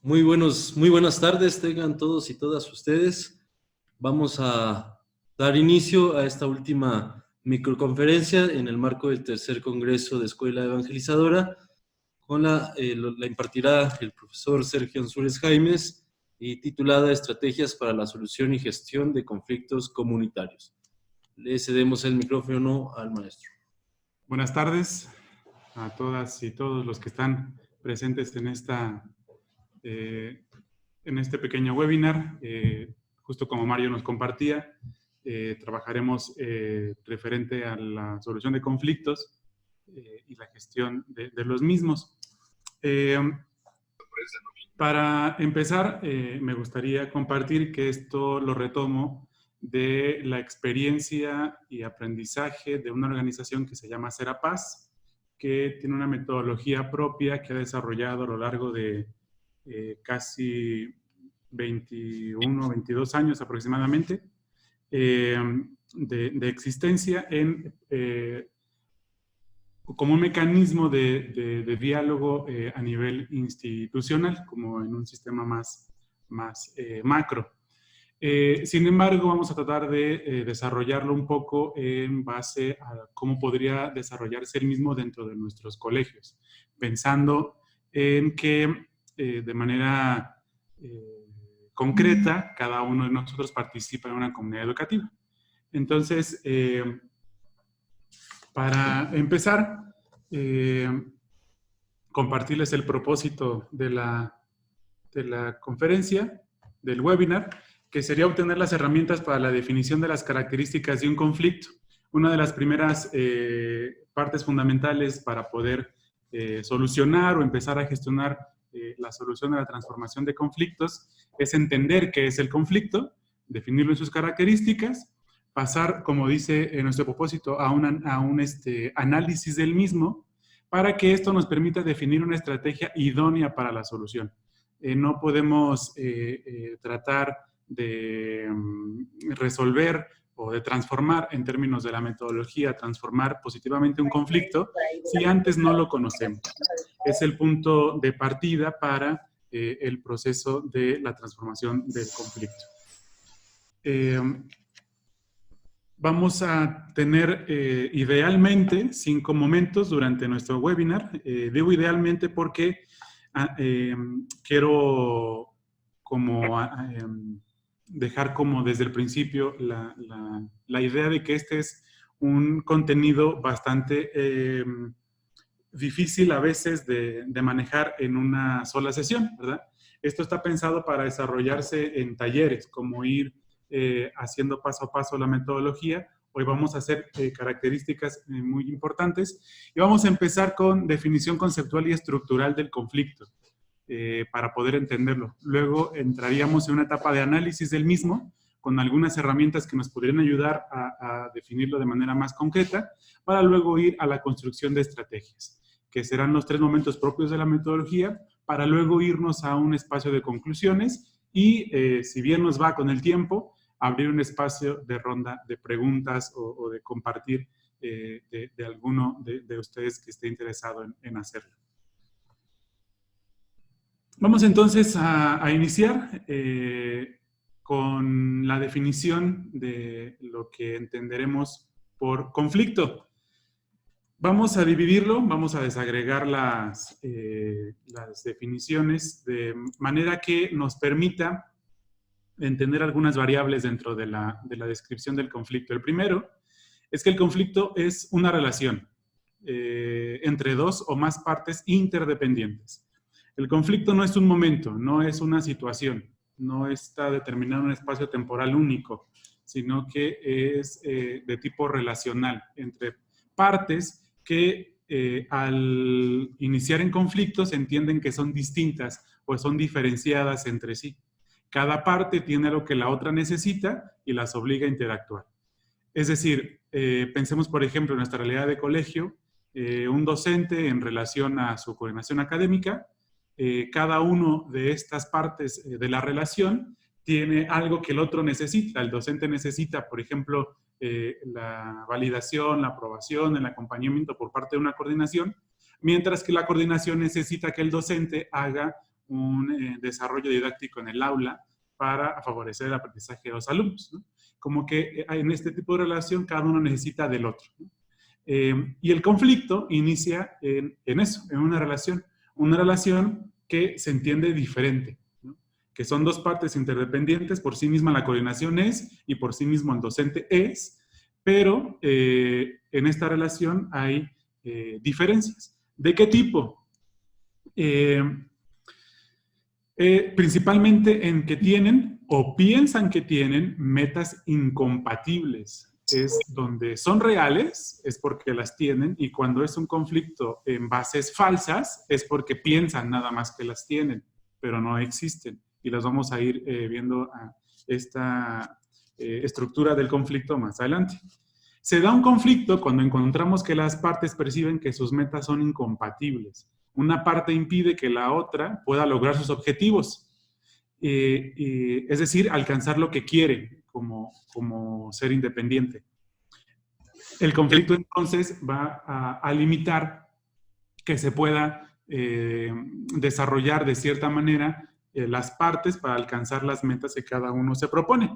Muy buenas tardes, tengan todos y todas ustedes. Vamos a dar inicio a esta última microconferencia en el marco del tercer Congreso de Escuela Evangelizadora, con la impartirá el profesor Sergio Ansúrez Jaimes y titulada Estrategias para la Solución y Gestión de Conflictos Comunitarios. Le cedemos el micrófono al maestro. Buenas tardes a todas y todos los que están presentes en este pequeño webinar. Justo como Mario nos compartía, trabajaremos referente a la solución de conflictos y la gestión de los mismos. Para empezar, me gustaría compartir que esto lo retomo de la experiencia y aprendizaje de una organización que se llama Serapaz, que tiene una metodología propia que ha desarrollado a lo largo de casi 21, 22 años aproximadamente de existencia como un mecanismo de diálogo a nivel institucional, como en un sistema más macro. Sin embargo, vamos a tratar de desarrollarlo un poco en base a cómo podría desarrollarse el mismo dentro de nuestros colegios, pensando en que de manera concreta cada uno de nosotros participa en una comunidad educativa. Entonces, para empezar, compartirles el propósito de la conferencia, del webinar, que sería obtener las herramientas para la definición de las características de un conflicto. Una de las primeras partes fundamentales para poder solucionar o empezar a gestionar la solución de la transformación de conflictos es entender qué es el conflicto, definirlo en sus características, pasar, como dice nuestro propósito, a un análisis del mismo, para que esto nos permita definir una estrategia idónea para la solución. No podemos tratar de resolver o de transformar, en términos de la metodología, transformar positivamente un conflicto si antes no lo conocemos. Es el punto de partida para el proceso de la transformación del conflicto. Vamos a tener idealmente 5 momentos durante nuestro webinar. Digo idealmente porque quiero dejar como desde el principio la idea de que este es un contenido bastante difícil a veces de manejar en una sola sesión, ¿verdad? Esto está pensado para desarrollarse en talleres, como ir haciendo paso a paso la metodología. Hoy vamos a hacer características muy importantes y vamos a empezar con definición conceptual y estructural del conflicto para poder entenderlo. Luego entraríamos en una etapa de análisis del mismo con algunas herramientas que nos podrían ayudar a definirlo de manera más concreta, para luego ir a la construcción de estrategias, que serán los 3 momentos propios de la metodología, para luego irnos a un espacio de conclusiones y, si bien nos va con el tiempo, abrir un espacio de ronda de preguntas o de compartir de alguno de ustedes que esté interesado en hacerlo. Vamos entonces a iniciar con la definición de lo que entenderemos por conflicto. Vamos a dividirlo, vamos a desagregar las definiciones de manera que nos permita entender algunas variables dentro de la descripción del conflicto. El primero es que el conflicto es una relación entre 2 o más partes interdependientes. El conflicto no es un momento, no es una situación, no está determinado en un espacio temporal único, sino que es de tipo relacional entre partes que al iniciar en conflictos entienden que son distintas o son diferenciadas entre sí. Cada parte tiene lo que la otra necesita y las obliga a interactuar. Es decir, pensemos por ejemplo en nuestra realidad de colegio, un docente en relación a su coordinación académica, cada uno de estas partes de la relación tiene algo que el otro necesita. El docente necesita, por ejemplo, la validación, la aprobación, el acompañamiento por parte de una coordinación, mientras que la coordinación necesita que el docente haga un desarrollo didáctico en el aula para favorecer el aprendizaje de los alumnos, ¿no? Como que en este tipo de relación cada uno necesita del otro, ¿no? Y el conflicto inicia en eso, en una relación que se entiende diferente, ¿no? Que son dos partes interdependientes, por sí misma la coordinación es y por sí mismo el docente es, pero en esta relación hay diferencias. ¿De qué tipo? Principalmente en que tienen o piensan que tienen metas incompatibles. Es donde son reales, es porque las tienen, y cuando es un conflicto en bases falsas, es porque piensan nada más que las tienen, pero no existen. Y las vamos a ir viendo a esta estructura del conflicto más adelante. Se da un conflicto cuando encontramos que las partes perciben que sus metas son incompatibles. Una parte impide que la otra pueda lograr sus objetivos, es decir, alcanzar lo que quiere como ser independiente. El conflicto entonces va a limitar que se pueda desarrollar de cierta manera las partes para alcanzar las metas que cada uno se propone.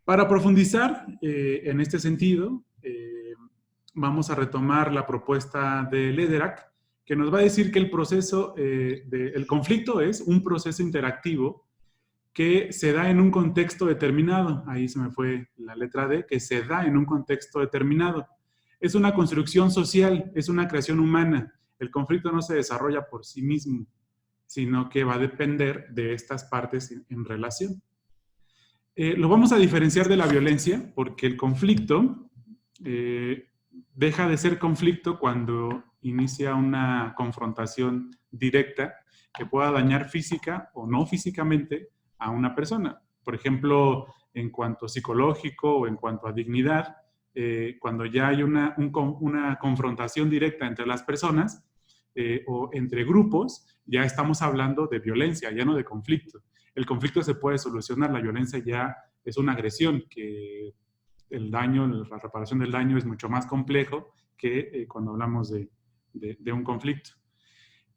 Para profundizar en este sentido, vamos a retomar la propuesta de Lederach, que nos va a decir que el proceso, el conflicto es un proceso interactivo que se da en un contexto determinado. Ahí se me fue la letra D, que se da en un contexto determinado. Es una construcción social, es una creación humana. El conflicto no se desarrolla por sí mismo, sino que va a depender de estas partes en relación. Lo vamos a diferenciar de la violencia, porque el conflicto deja de ser conflicto cuando inicia una confrontación directa que pueda dañar física o no físicamente a una persona. Por ejemplo, en cuanto a psicológico o en cuanto a dignidad, cuando ya hay una confrontación directa entre las personas o entre grupos, ya estamos hablando de violencia, ya no de conflicto. El conflicto se puede solucionar, la violencia ya es una agresión, que el daño, la reparación del daño es mucho más complejo que cuando hablamos de un conflicto.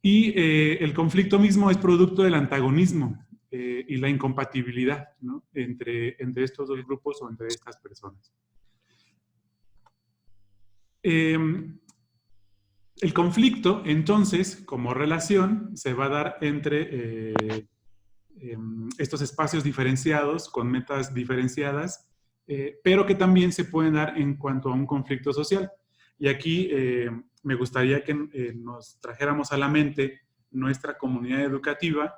Y el conflicto mismo es producto del antagonismo y la incompatibilidad, ¿no? entre estos dos grupos o entre estas personas. El conflicto, entonces, como relación, se va a dar entre estos espacios diferenciados, con metas diferenciadas, pero que también se pueden dar en cuanto a un conflicto social. Y aquí me gustaría que nos trajéramos a la mente nuestra comunidad educativa,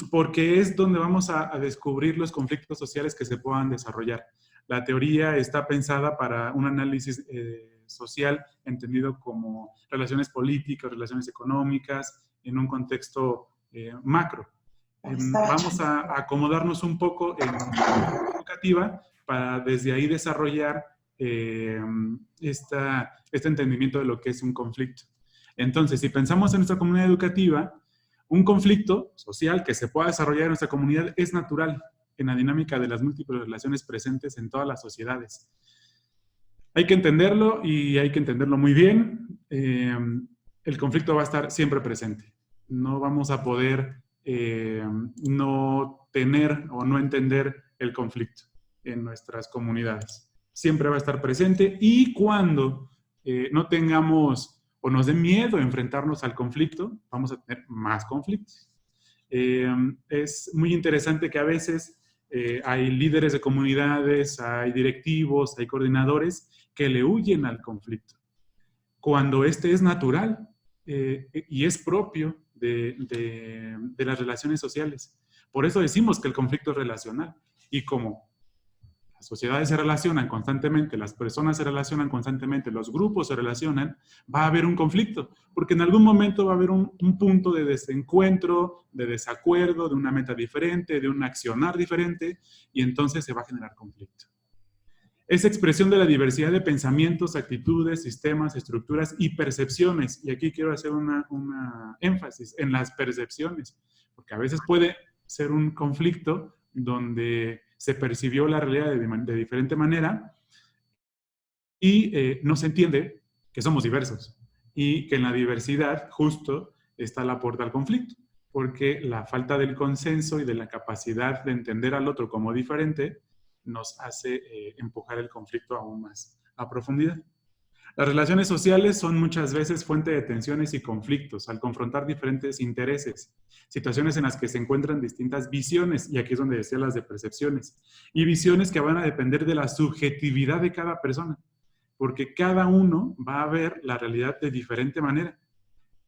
porque es donde vamos a descubrir los conflictos sociales que se puedan desarrollar. La teoría está pensada para un análisis social entendido como relaciones políticas, relaciones económicas, en un contexto macro. Vamos a acomodarnos un poco en la educativa para desde ahí desarrollar este entendimiento de lo que es un conflicto. Entonces, si pensamos en nuestra comunidad educativa, un conflicto social que se pueda desarrollar en nuestra comunidad es natural en la dinámica de las múltiples relaciones presentes en todas las sociedades. Hay que entenderlo y hay que entenderlo muy bien. El conflicto va a estar siempre presente. No vamos a poder no tener o no entender el conflicto en nuestras comunidades. Siempre va a estar presente, y cuando no tengamos o nos dé miedo enfrentarnos al conflicto, vamos a tener más conflictos. Es muy interesante que a veces hay líderes de comunidades, hay directivos, hay coordinadores que le huyen al conflicto, cuando este es natural y es propio de las relaciones sociales. Por eso decimos que el conflicto es relacional. Y como las sociedades se relacionan constantemente, las personas se relacionan constantemente, los grupos se relacionan, va a haber un conflicto, porque en algún momento va a haber un punto de desencuentro, de desacuerdo, de una meta diferente, de un accionar diferente, y entonces se va a generar conflicto. Es expresión de la diversidad de pensamientos, actitudes, sistemas, estructuras y percepciones. Y aquí quiero hacer una énfasis en las percepciones, porque a veces puede ser un conflicto donde se percibió la realidad de diferente manera y no se entiende que somos diversos y que en la diversidad justo está la puerta al conflicto. porque la falta del consenso y de la capacidad de entender al otro como diferente nos hace empujar el conflicto aún más a profundidad. Las relaciones sociales son muchas veces fuente de tensiones y conflictos al confrontar diferentes intereses, situaciones en las que se encuentran distintas visiones, y aquí es donde decía las de percepciones, y visiones que van a depender de la subjetividad de cada persona, porque cada uno va a ver la realidad de diferente manera.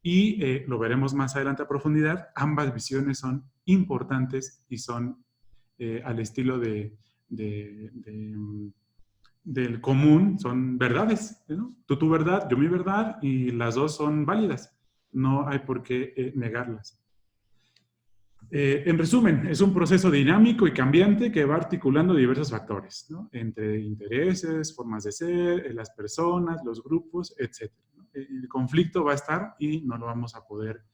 Y lo veremos más adelante a profundidad, ambas visiones son importantes y son al estilo del común, son verdades, ¿no? Tú tu verdad, yo mi verdad, y las dos son válidas. No hay por qué negarlas. En resumen, es un proceso dinámico y cambiante que va articulando diversos factores, ¿no? Entre intereses, formas de ser, las personas, los grupos, etc. El conflicto va a estar y no lo vamos a poder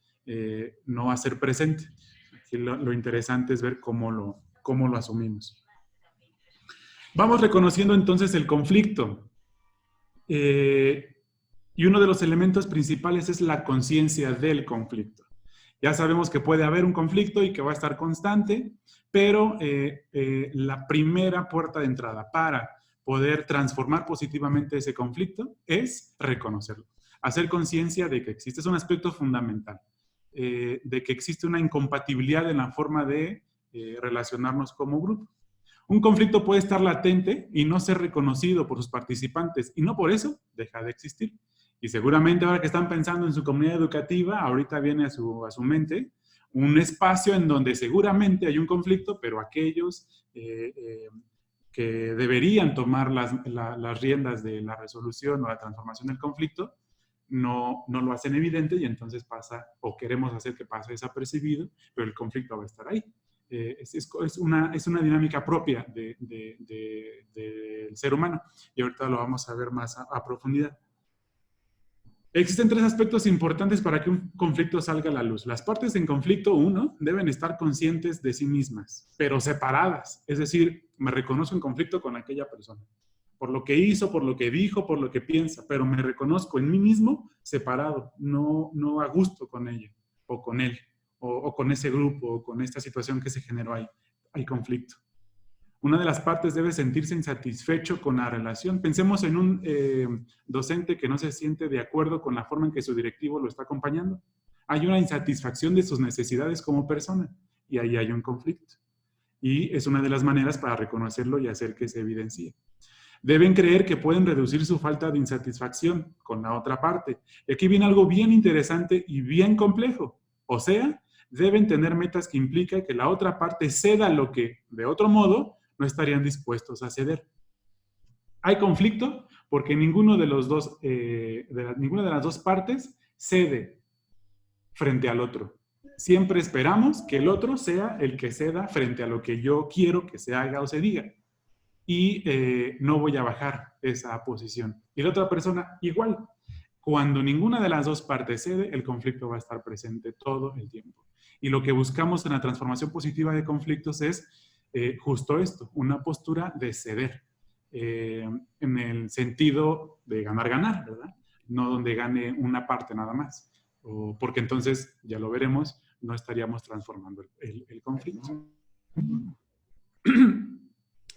no hacer presente. Aquí lo interesante es ver cómo lo asumimos. Vamos reconociendo entonces el conflicto. Y uno de los elementos principales es la conciencia del conflicto. Ya sabemos que puede haber un conflicto y que va a estar constante, pero la primera puerta de entrada para poder transformar positivamente ese conflicto es reconocerlo. Hacer conciencia de que existe, es un aspecto fundamental, de que existe una incompatibilidad en la forma de relacionarnos como grupo. Un conflicto puede estar latente y no ser reconocido por sus participantes, y no por eso deja de existir. Y seguramente ahora que están pensando en su comunidad educativa, ahorita viene a su mente un espacio en donde seguramente hay un conflicto, pero aquellos que deberían tomar las riendas de la resolución o la transformación del conflicto no lo hacen evidente, y entonces pasa, o queremos hacer que pase desapercibido, pero el conflicto va a estar ahí. Es una dinámica propia del ser humano, y ahorita lo vamos a ver más a profundidad. Existen tres aspectos importantes para que un conflicto salga a la luz. Las partes en conflicto, uno, deben estar conscientes de sí mismas, pero separadas. Es decir, me reconozco en conflicto con aquella persona, por lo que hizo, por lo que dijo, por lo que piensa, pero me reconozco en mí mismo separado, no a gusto con ella, o con él, o con ese grupo, o con esta situación que se generó ahí. Hay conflicto. Una de las partes debe sentirse insatisfecho con la relación. Pensemos en un docente que no se siente de acuerdo con la forma en que su directivo lo está acompañando. Hay una insatisfacción de sus necesidades como persona, y ahí hay un conflicto. Y es una de las maneras para reconocerlo y hacer que se evidencie. Deben creer que pueden reducir su falta de insatisfacción con la otra parte. Y aquí viene algo bien interesante y bien complejo. O sea, deben tener metas que implican que la otra parte ceda lo que, de otro modo, no estarían dispuestos a ceder. Hay conflicto porque ninguna de las dos partes cede frente al otro. Siempre esperamos que el otro sea el que ceda frente a lo que yo quiero que se haga o se diga. Y no voy a bajar esa posición. Y la otra persona igual. Cuando ninguna de las dos partes cede, el conflicto va a estar presente todo el tiempo. Y lo que buscamos en la transformación positiva de conflictos es justo esto, una postura de ceder, en el sentido de ganar-ganar, ¿verdad? No donde gane una parte nada más, porque entonces, ya lo veremos, no estaríamos transformando el conflicto.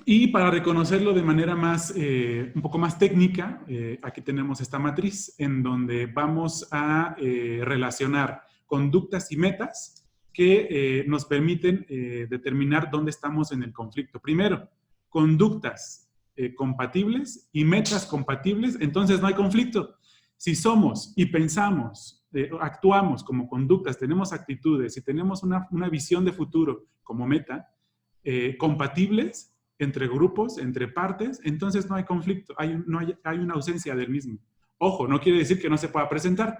Y para reconocerlo de manera un poco más técnica, aquí tenemos esta matriz en donde vamos a relacionar conductas y metas que nos permiten determinar dónde estamos en el conflicto. Primero, conductas compatibles y metas compatibles, entonces no hay conflicto. Si somos y pensamos, actuamos como conductas, tenemos actitudes y tenemos una visión de futuro como meta, compatibles entre grupos, entre partes, entonces no hay conflicto, hay una ausencia del mismo. Ojo, no quiere decir que no se pueda presentar,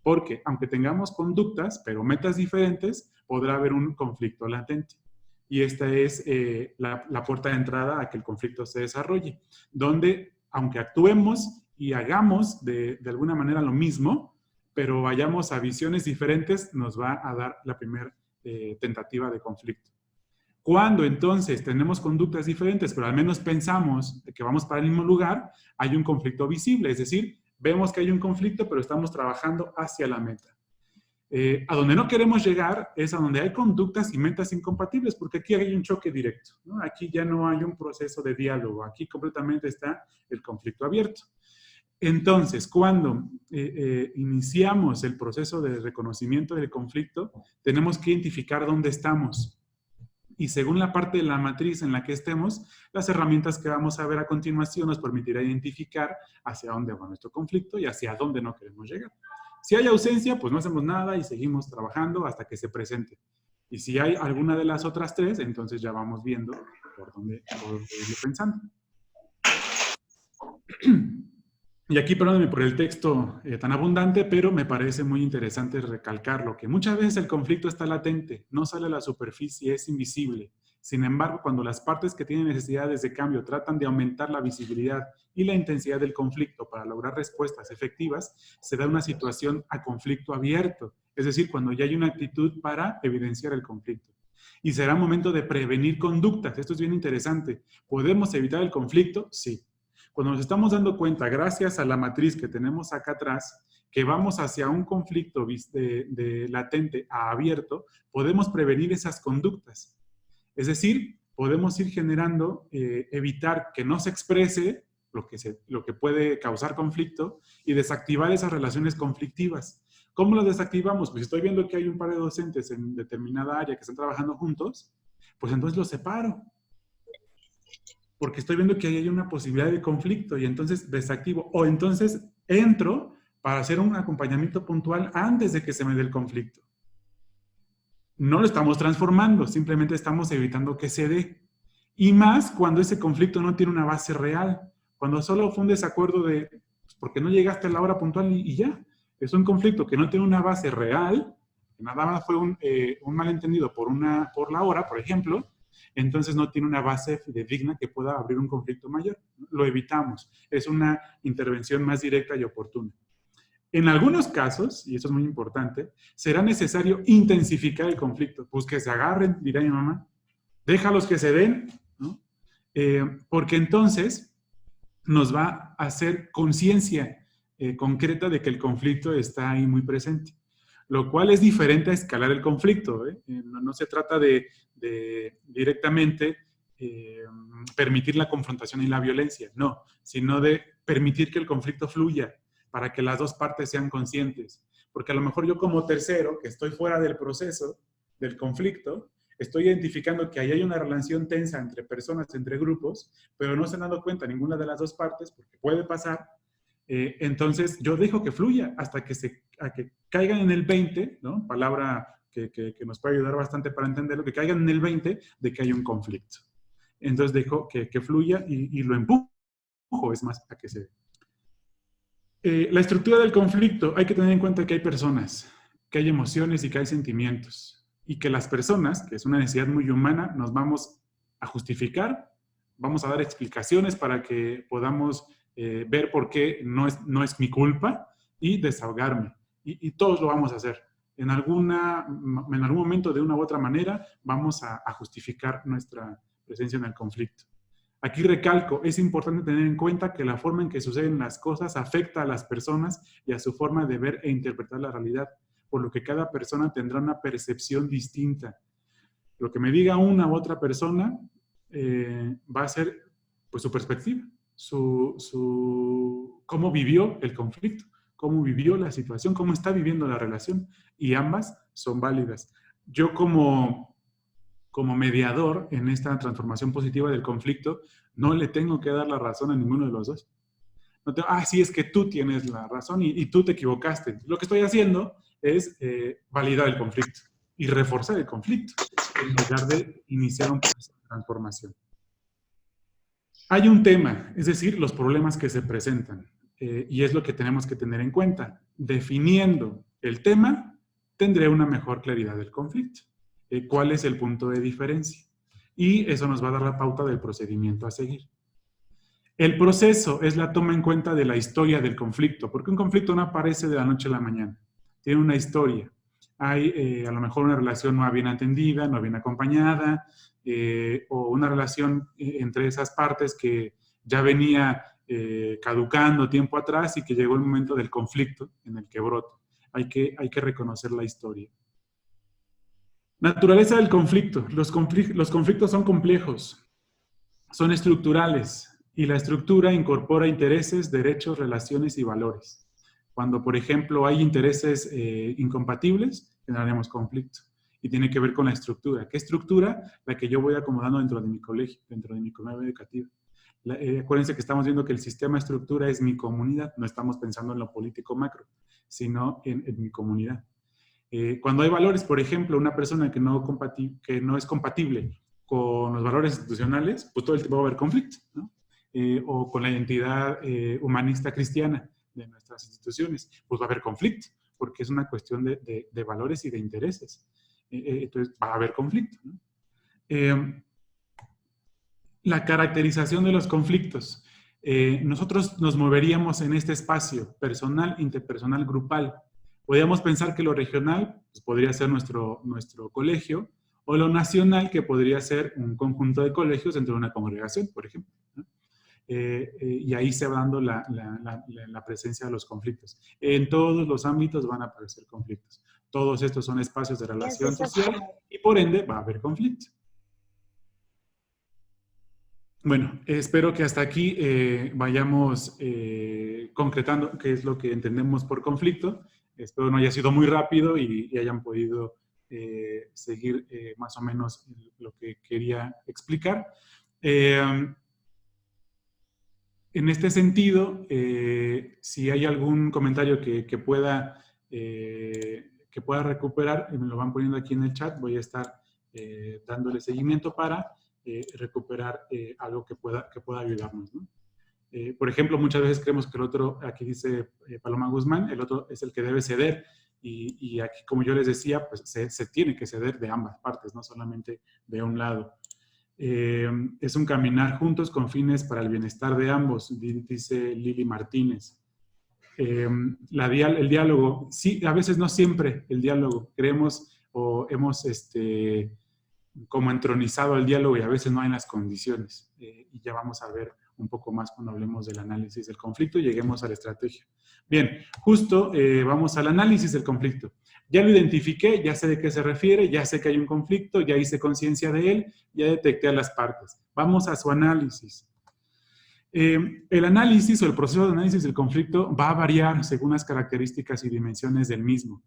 porque aunque tengamos conductas, pero metas diferentes, podrá haber un conflicto latente. Y esta es la puerta de entrada a que el conflicto se desarrolle, donde aunque actuemos y hagamos de alguna manera lo mismo, pero vayamos a visiones diferentes, nos va a dar la primera tentativa de conflicto. Cuando entonces tenemos conductas diferentes, pero al menos pensamos que vamos para el mismo lugar, hay un conflicto visible, es decir, vemos que hay un conflicto, pero estamos trabajando hacia la meta. A donde no queremos llegar es a donde hay conductas y metas incompatibles, porque aquí hay un choque directo, ¿no? Aquí ya no hay un proceso de diálogo, aquí completamente está el conflicto abierto. Entonces, cuando iniciamos el proceso de reconocimiento del conflicto, tenemos que identificar dónde estamos. Y según la parte de la matriz en la que estemos, las herramientas que vamos a ver a continuación nos permitirá identificar hacia dónde va nuestro conflicto y hacia dónde no queremos llegar. Si hay ausencia, pues no hacemos nada y seguimos trabajando hasta que se presente. Y si hay alguna de las otras tres, entonces ya vamos viendo por dónde ir pensando. Y aquí, perdónenme por el texto tan abundante, pero me parece muy interesante recalcarlo, que muchas veces el conflicto está latente, no sale a la superficie, es invisible. Sin embargo, cuando las partes que tienen necesidades de cambio tratan de aumentar la visibilidad y la intensidad del conflicto para lograr respuestas efectivas, se da una situación a conflicto abierto, es decir, cuando ya hay una actitud para evidenciar el conflicto. Y será momento de prevenir conductas. Esto es bien interesante. ¿Podemos evitar el conflicto? Sí. Cuando nos estamos dando cuenta, gracias a la matriz que tenemos acá atrás, que vamos hacia un conflicto de latente a abierto, podemos prevenir esas conductas. Es decir, podemos ir generando, evitar que no se exprese lo que puede causar conflicto y desactivar esas relaciones conflictivas. ¿Cómo las desactivamos? Pues si estoy viendo que hay un par de docentes en determinada área que están trabajando juntos, pues entonces los separo. Porque estoy viendo que ahí hay una posibilidad de conflicto y entonces desactivo. O entonces entro para hacer un acompañamiento puntual antes de que se me dé el conflicto. No lo estamos transformando, simplemente estamos evitando que se dé. Y más cuando ese conflicto no tiene una base real. Cuando solo fue un desacuerdo de, pues, porque no llegaste a la hora puntual y ya. Es un conflicto que no tiene una base real, que nada más fue un malentendido por la hora, por ejemplo. Entonces no tiene una base fidedigna que pueda abrir un conflicto mayor. Lo evitamos. Es una intervención más directa y oportuna. En algunos casos, y esto es muy importante, será necesario intensificar el conflicto. Pues que se agarren, dirá mi mamá. Déjalos que se den, ¿no? Porque entonces nos va a hacer conciencia concreta de que el conflicto está ahí muy presente. Lo cual es diferente a escalar el conflicto. No se trata de directamente permitir la confrontación y la violencia, no, sino de permitir que el conflicto fluya para que las dos partes sean conscientes. Porque a lo mejor yo como tercero, que estoy fuera del proceso del conflicto, estoy identificando que ahí hay una relación tensa entre personas, entre grupos, pero no se han dado cuenta ninguna de las dos partes, porque puede pasar. Entonces yo dejo que fluya hasta que caigan en el 20, ¿no? Palabra que nos puede ayudar bastante para entenderlo, que caigan en el 20 de que hay un conflicto. Entonces dejo que fluya y lo empujo, es más, a que se dé. La estructura del conflicto, hay que tener en cuenta que hay personas, que hay emociones y que hay sentimientos. Y que las personas, que es una necesidad muy humana, nos vamos a justificar, vamos a dar explicaciones para que podamos ver por qué no es mi culpa y desahogarme. Y todos lo vamos a hacer. En algún momento, de una u otra manera, vamos a justificar nuestra presencia en el conflicto. Aquí recalco, es importante tener en cuenta que la forma en que suceden las cosas afecta a las personas y a su forma de ver e interpretar la realidad, por lo que cada persona tendrá una percepción distinta. Lo que me diga una u otra persona va a ser pues, su perspectiva, cómo vivió el conflicto, cómo vivió la situación, cómo está viviendo la relación, y ambas son válidas. Yo como mediador en esta transformación positiva del conflicto, no le tengo que dar la razón a ninguno de los dos. No tengo, sí, es que tú tienes la razón y tú te equivocaste. Lo que estoy haciendo es validar el conflicto y reforzar el conflicto en lugar de iniciar un proceso de transformación. Hay un tema, es decir, los problemas que se presentan, y es lo que tenemos que tener en cuenta. Definiendo el tema, tendré una mejor claridad del conflicto. ¿Cuál es el punto de diferencia? Y eso nos va a dar la pauta del procedimiento a seguir. El proceso es la toma en cuenta de la historia del conflicto, porque un conflicto no aparece de la noche a la mañana. Tiene una historia. Hay a lo mejor una relación no bien atendida, no bien acompañada, o una relación entre esas partes que ya venía caducando tiempo atrás y que llegó el momento del conflicto en el que brota. hay que reconocer la historia. Naturaleza del conflicto. Los conflictos son complejos, son estructurales, y la estructura incorpora intereses, derechos, relaciones y valores. Cuando, por ejemplo, hay intereses incompatibles, generaremos conflicto. Y tiene que ver con la estructura. ¿Qué estructura? La que yo voy acomodando dentro de mi colegio, dentro de mi comunidad educativa. Acuérdense que estamos viendo que el sistema estructura es mi comunidad. No estamos pensando en lo político macro, sino en mi comunidad. Cuando hay valores, por ejemplo, una persona que no es compatible con los valores institucionales, pues todo el tiempo va a haber conflicto, ¿no? O con la identidad humanista cristiana de nuestras instituciones, pues va a haber conflicto, porque es una cuestión de valores y de intereses. Entonces va a haber conflicto, ¿no? La caracterización de los conflictos. Nosotros nos moveríamos en este espacio personal, interpersonal, grupal. Podríamos pensar que lo regional pues, podría ser nuestro colegio, o lo nacional, que podría ser un conjunto de colegios dentro de una congregación, por ejemplo, ¿no? Y ahí se va dando la presencia de los conflictos. En todos los ámbitos van a aparecer conflictos. Todos estos son espacios de relación social y por ende va a haber conflicto. Bueno, espero que hasta aquí vayamos concretando qué es lo que entendemos por conflicto. Espero no haya sido muy rápido y hayan podido seguir más o menos lo que quería explicar. En este sentido, si hay algún comentario que pueda recuperar, me lo van poniendo aquí en el chat, voy a estar dándole seguimiento para recuperar algo que pueda ayudarnos, ¿no? Por ejemplo, muchas veces creemos que el otro, aquí dice Paloma Guzmán, el otro es el que debe ceder, y aquí, como yo les decía, pues se tiene que ceder de ambas partes, no solamente de un lado. Es un caminar juntos con fines para el bienestar de ambos, dice Lili Martínez. El diálogo, sí, a veces no siempre el diálogo, creemos o hemos como entronizado el diálogo y a veces no hay las condiciones, y ya vamos a ver un poco más cuando hablemos del análisis del conflicto y lleguemos a la estrategia. Bien, justo vamos al análisis del conflicto. Ya lo identifiqué, ya sé de qué se refiere, ya sé que hay un conflicto, ya hice conciencia de él, ya detecté a las partes. Vamos a su análisis. El análisis o el proceso de análisis del conflicto va a variar según las características y dimensiones del mismo.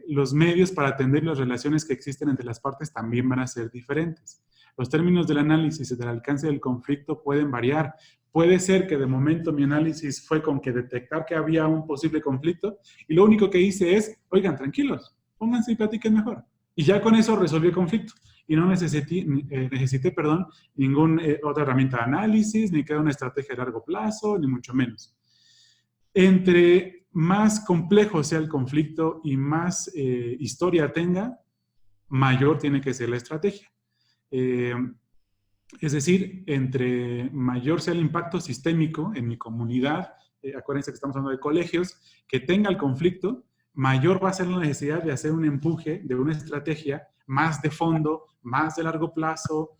Los medios para atender las relaciones que existen entre las partes también van a ser diferentes. Los términos del análisis y del alcance del conflicto pueden variar. Puede ser que de momento mi análisis fue con que detectar que había un posible conflicto y lo único que hice es, oigan, tranquilos, pónganse y platiquen mejor. Y ya con eso resolví el conflicto. Y no necesité ninguna otra herramienta de análisis, ni que una estrategia a largo plazo, ni mucho menos. Entre más complejo sea el conflicto y más historia tenga, mayor tiene que ser la estrategia. Es decir, entre mayor sea el impacto sistémico en mi comunidad, acuérdense que estamos hablando de colegios, que tenga el conflicto, mayor va a ser la necesidad de hacer un empuje de una estrategia más de fondo, más de largo plazo,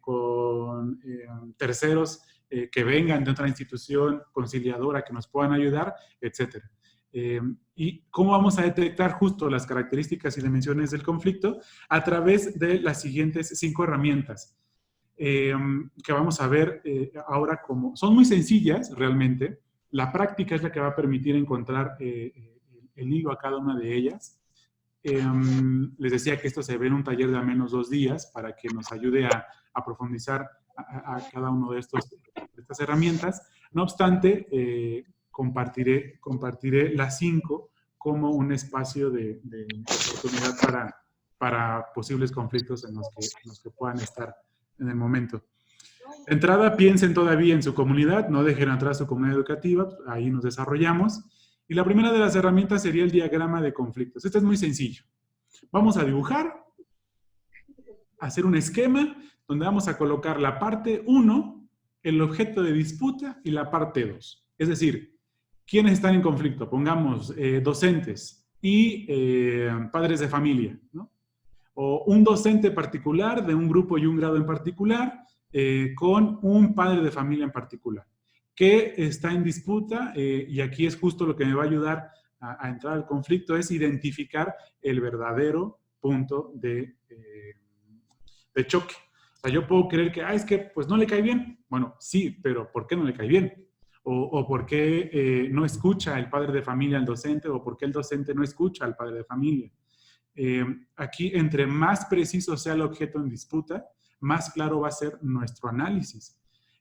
con terceros que vengan de otra institución conciliadora que nos puedan ayudar, etc. ¿Y cómo vamos a detectar justo las características y dimensiones del conflicto? A través de las siguientes 5 herramientas. Que vamos a ver ahora como son muy sencillas realmente. La práctica es la que va a permitir encontrar el hilo a cada una de ellas. Les decía que esto se ve en un taller de al menos 2 días para que nos ayude a profundizar a cada uno de estas herramientas. No obstante, compartiré las 5 como un espacio de oportunidad para posibles conflictos en los que puedan estar en el momento. De entrada, piensen todavía en su comunidad, no dejen atrás su comunidad educativa, ahí nos desarrollamos. Y la primera de las herramientas sería el diagrama de conflictos. Este es muy sencillo. Vamos a dibujar, hacer un esquema donde vamos a colocar la parte 1, el objeto de disputa, y la parte 2. Es decir, ¿quiénes están en conflicto? Pongamos docentes y padres de familia, ¿no? O un docente particular de un grupo y un grado en particular con un padre de familia en particular, que está en disputa, y aquí es justo lo que me va a ayudar a entrar al conflicto es identificar el verdadero punto de choque. O sea, yo puedo creer que, es que pues no le cae bien. Bueno, sí, pero ¿por qué no le cae bien? O por qué no escucha el padre de familia al docente, o por qué el docente no escucha al padre de familia. Aquí, entre más preciso sea el objeto en disputa, más claro va a ser nuestro análisis.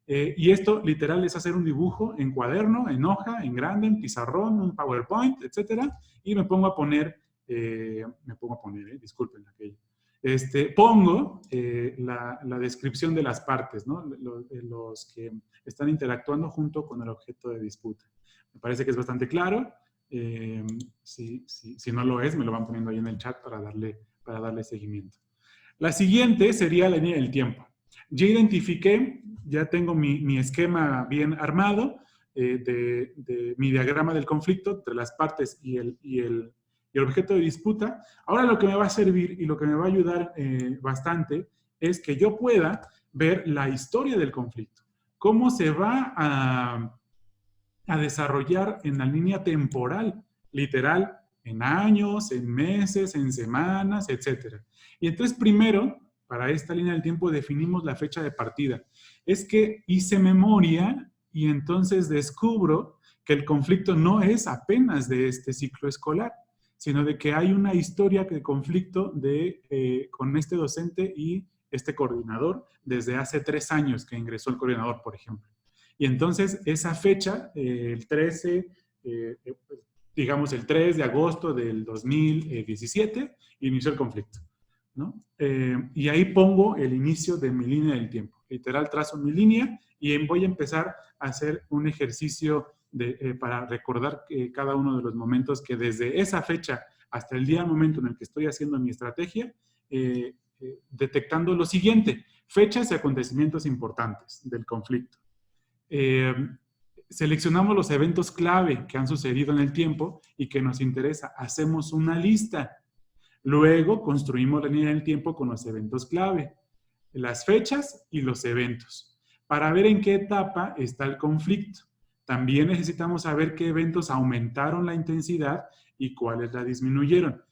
Y esto, literal, es hacer un dibujo en cuaderno, en hoja, en grande, en pizarrón, un PowerPoint, etcétera, y me pongo a poner, disculpen aquello. Pongo la descripción de las partes, ¿no? Los que están interactuando junto con el objeto de disputa. Me parece que es bastante claro. Si no lo es, me lo van poniendo ahí en el chat para darle seguimiento. La siguiente sería la línea del tiempo. Ya identifiqué, ya tengo mi esquema bien armado de mi diagrama del conflicto entre las partes y el objeto de disputa. Ahora lo que me va a servir y lo que me va a ayudar bastante es que yo pueda ver la historia del conflicto. Cómo se va a desarrollar en la línea temporal, literal, en años, en meses, en semanas, etc. Y entonces primero, para esta línea del tiempo, definimos la fecha de partida. Es que hice memoria y entonces descubro que el conflicto no es apenas de este ciclo escolar, sino de que hay una historia de conflicto con este docente y este coordinador desde hace 3 años que ingresó el coordinador, por ejemplo. Y entonces esa fecha, el 13, digamos el 3 de agosto del 2017, inició el conflicto, ¿no? Y ahí pongo el inicio de mi línea del tiempo. Literal, trazo mi línea y voy a empezar a hacer un ejercicio para recordar cada uno de los momentos que desde esa fecha hasta el momento en el que estoy haciendo mi estrategia, detectando lo siguiente: fechas y acontecimientos importantes del conflicto. Seleccionamos los eventos clave que han sucedido en el tiempo y que nos interesa. Hacemos una lista. Luego construimos la línea del tiempo con los eventos clave, las fechas y los eventos, para ver en qué etapa está el conflicto. También necesitamos saber qué eventos aumentaron la intensidad y cuáles la disminuyeron.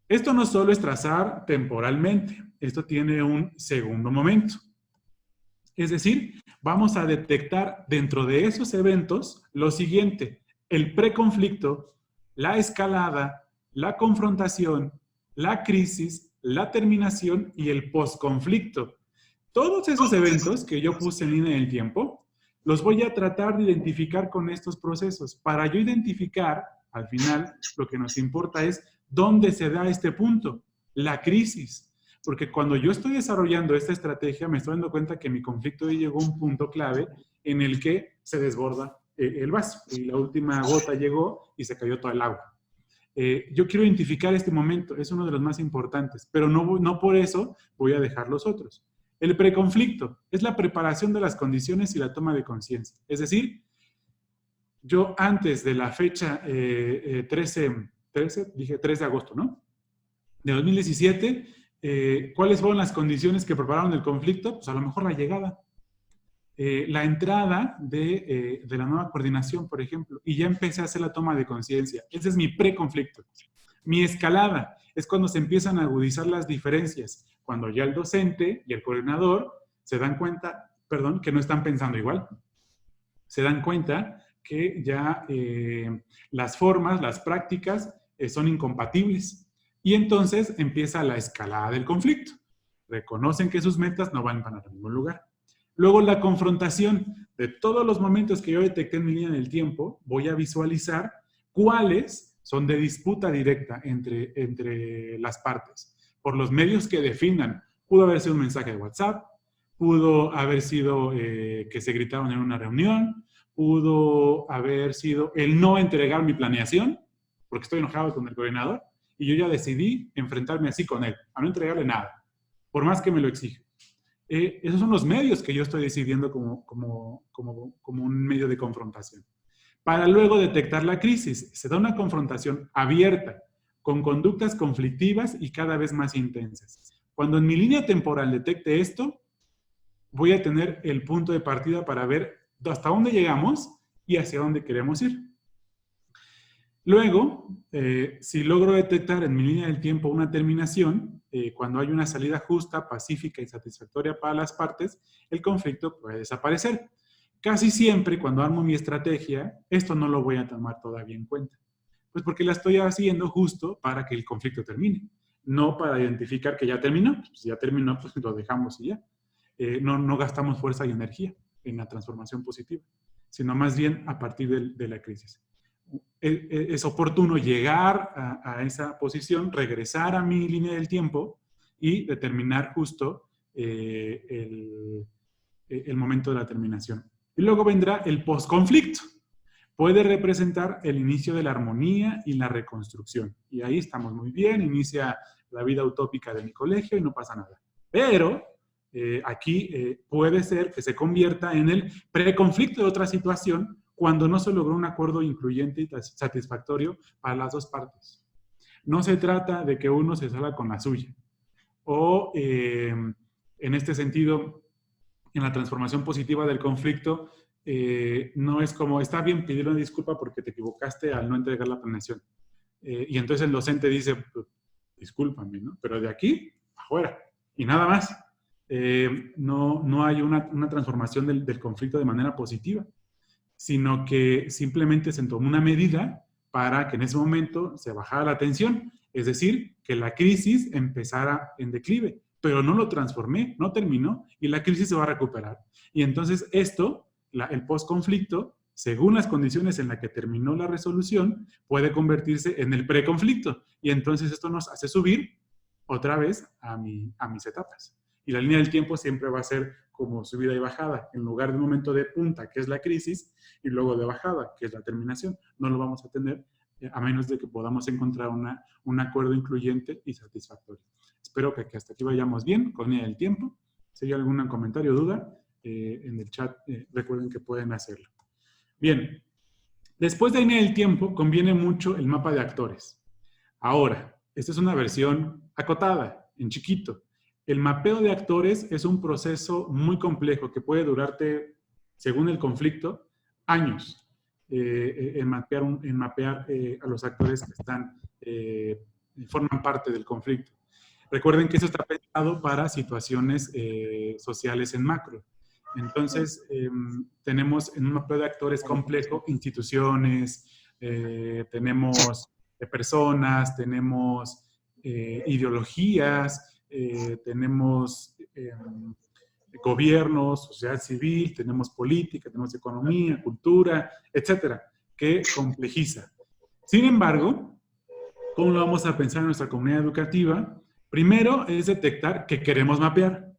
Esto no solo es trazar temporalmente, esto tiene un segundo momento. Es decir, vamos a detectar dentro de esos eventos lo siguiente: el preconflicto, la escalada, la confrontación, la crisis, la terminación y el posconflicto. Todos esos eventos que yo puse en línea del tiempo, los voy a tratar de identificar con estos procesos. Para yo identificar, al final, lo que nos importa es dónde se da este punto, la crisis. Porque cuando yo estoy desarrollando esta estrategia, me estoy dando cuenta que mi conflicto llegó a un punto clave en el que se desborda el vaso. Y la última gota llegó y se cayó todo el agua. Yo quiero identificar este momento, es uno de los más importantes, pero no por eso voy a dejar los otros. El preconflicto es la preparación de las condiciones y la toma de conciencia. Es decir, yo antes de la fecha 3 de agosto, ¿no? De 2017, ¿cuáles fueron las condiciones que prepararon el conflicto? Pues a lo mejor la llegada, la entrada de la nueva coordinación, por ejemplo, y ya empecé a hacer la toma de conciencia. Ese es mi preconflicto. Mi escalada es cuando se empiezan a agudizar las diferencias, cuando ya el docente y el coordinador se dan cuenta, que no están pensando igual. Se dan cuenta que ya las formas, las prácticas son incompatibles. Y entonces empieza la escalada del conflicto. Reconocen que sus metas no van para ningún lugar. Luego la confrontación. De todos los momentos que yo detecté en mi línea del tiempo, voy a visualizar cuáles son de disputa directa entre las partes. Por los medios que definan. Pudo haber sido un mensaje de WhatsApp, pudo haber sido que se gritaron en una reunión, pudo haber sido el no entregar mi planeación, porque estoy enojado con el coordinador, y yo ya decidí enfrentarme así con él, a no entregarle nada, por más que me lo exige. Esos son los medios que yo estoy decidiendo como un medio de confrontación. Para luego detectar la crisis, se da una confrontación abierta, con conductas conflictivas y cada vez más intensas. Cuando en mi línea temporal detecte esto, voy a tener el punto de partida para ver hasta dónde llegamos y hacia dónde queremos ir. Luego, si logro detectar en mi línea del tiempo una terminación, cuando hay una salida justa, pacífica y satisfactoria para las partes, el conflicto puede desaparecer. Casi siempre, cuando armo mi estrategia, esto no lo voy a tomar todavía en cuenta. Pues porque la estoy haciendo justo para que el conflicto termine, no para identificar que ya terminó. Pues si ya terminó, pues lo dejamos y ya. No gastamos fuerza y energía en la transformación positiva, sino más bien a partir de la crisis. Es oportuno llegar a esa posición, regresar a mi línea del tiempo y determinar justo el momento de la terminación. Y luego vendrá el postconflicto. Puede representar el inicio de la armonía y la reconstrucción. Y ahí estamos muy bien, inicia la vida utópica de mi colegio y no pasa nada. Pero aquí puede ser que se convierta en el preconflicto de otra situación cuando no se logró un acuerdo incluyente y satisfactorio para las dos partes. No se trata de que uno se salga con la suya. O, en este sentido, en la transformación positiva del conflicto, no es como, está bien pedir una disculpa porque te equivocaste al no entregar la planeación. Y entonces el docente dice, pues, discúlpame, ¿no? Pero de aquí, afuera. Y nada más. No hay una transformación del conflicto de manera positiva, sino que simplemente se tomó una medida para que en ese momento se bajara la tensión, es decir, que la crisis empezara en declive, pero no lo transformé, no terminó y la crisis se va a recuperar. Y entonces esto, el postconflicto, según las condiciones en las que terminó la resolución, puede convertirse en el preconflicto y entonces esto nos hace subir otra vez a mis etapas. Y la línea del tiempo siempre va a ser como subida y bajada, en lugar de un momento de punta, que es la crisis, y luego de bajada, que es la terminación. No lo vamos a tener a menos de que podamos encontrar un acuerdo incluyente y satisfactorio. Espero que hasta aquí vayamos bien con la línea del tiempo. Si hay algún comentario o duda, en el chat recuerden que pueden hacerlo. Bien, después de la línea del tiempo conviene mucho el mapa de actores. Ahora, esta es una versión acotada, en chiquito. El mapeo de actores es un proceso muy complejo que puede durarte, según el conflicto, años en mapear a los actores que forman parte del conflicto. Recuerden que eso está pensado para situaciones sociales en macro. Entonces, tenemos en un mapeo de actores complejo instituciones, tenemos personas, tenemos ideologías, tenemos gobiernos, sociedad civil, tenemos política, tenemos economía, cultura, etcétera, que complejiza. Sin embargo, ¿cómo lo vamos a pensar en nuestra comunidad educativa? Primero es detectar qué queremos mapear.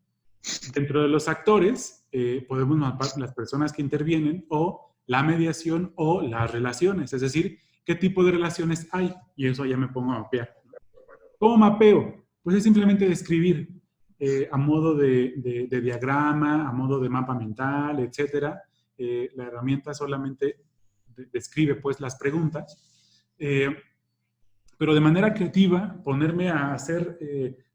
Dentro de los actores, podemos mapear las personas que intervienen o la mediación o las relaciones, es decir, qué tipo de relaciones hay, y eso ya me pongo a mapear. ¿Cómo mapeo? Pues es simplemente describir a modo de diagrama, a modo de mapa mental, etc. La herramienta solamente describe pues las preguntas, pero de manera creativa ponerme a hacer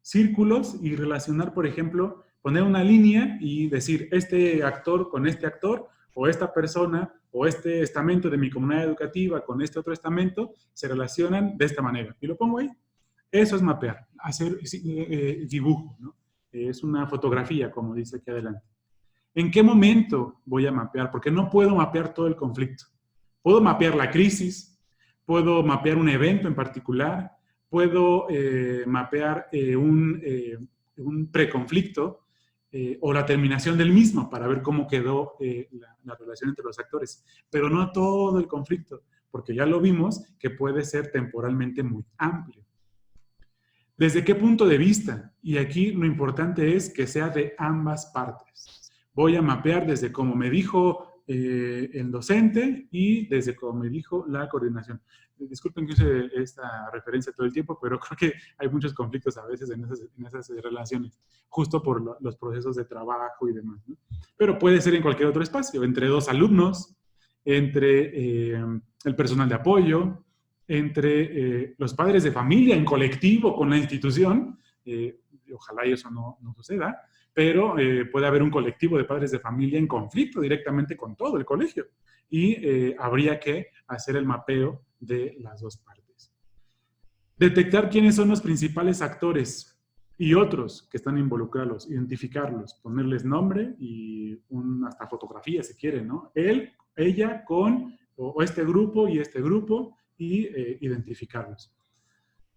círculos y relacionar, por ejemplo, poner una línea y decir este actor con este actor, o esta persona, o este estamento de mi comunidad educativa con este otro estamento, se relacionan de esta manera. Y lo pongo ahí. Eso es mapear, hacer dibujo, ¿no? Es una fotografía, como dice aquí adelante. ¿En qué momento voy a mapear? Porque no puedo mapear todo el conflicto. Puedo mapear la crisis, puedo mapear un evento en particular, puedo mapear un preconflicto o la terminación del mismo para ver cómo quedó la relación entre los actores. Pero no todo el conflicto, porque ya lo vimos que puede ser temporalmente muy amplio. ¿Desde qué punto de vista? Y aquí lo importante es que sea de ambas partes. Voy a mapear desde como me dijo el docente y desde como me dijo la coordinación. Disculpen que use esta referencia todo el tiempo, pero creo que hay muchos conflictos a veces en esas relaciones, justo por los procesos de trabajo y demás, ¿no? Pero puede ser en cualquier otro espacio, entre dos alumnos, entre el personal de apoyo, entre los padres de familia en colectivo con la institución. ojalá eso no suceda, pero puede haber un colectivo de padres de familia en conflicto directamente con todo el colegio y habría que hacer el mapeo de las dos partes. Detectar quiénes son los principales actores y otros que están involucrados, identificarlos, ponerles nombre y hasta fotografía si quieren, ¿no? Él, ella con o este grupo y identificarlos.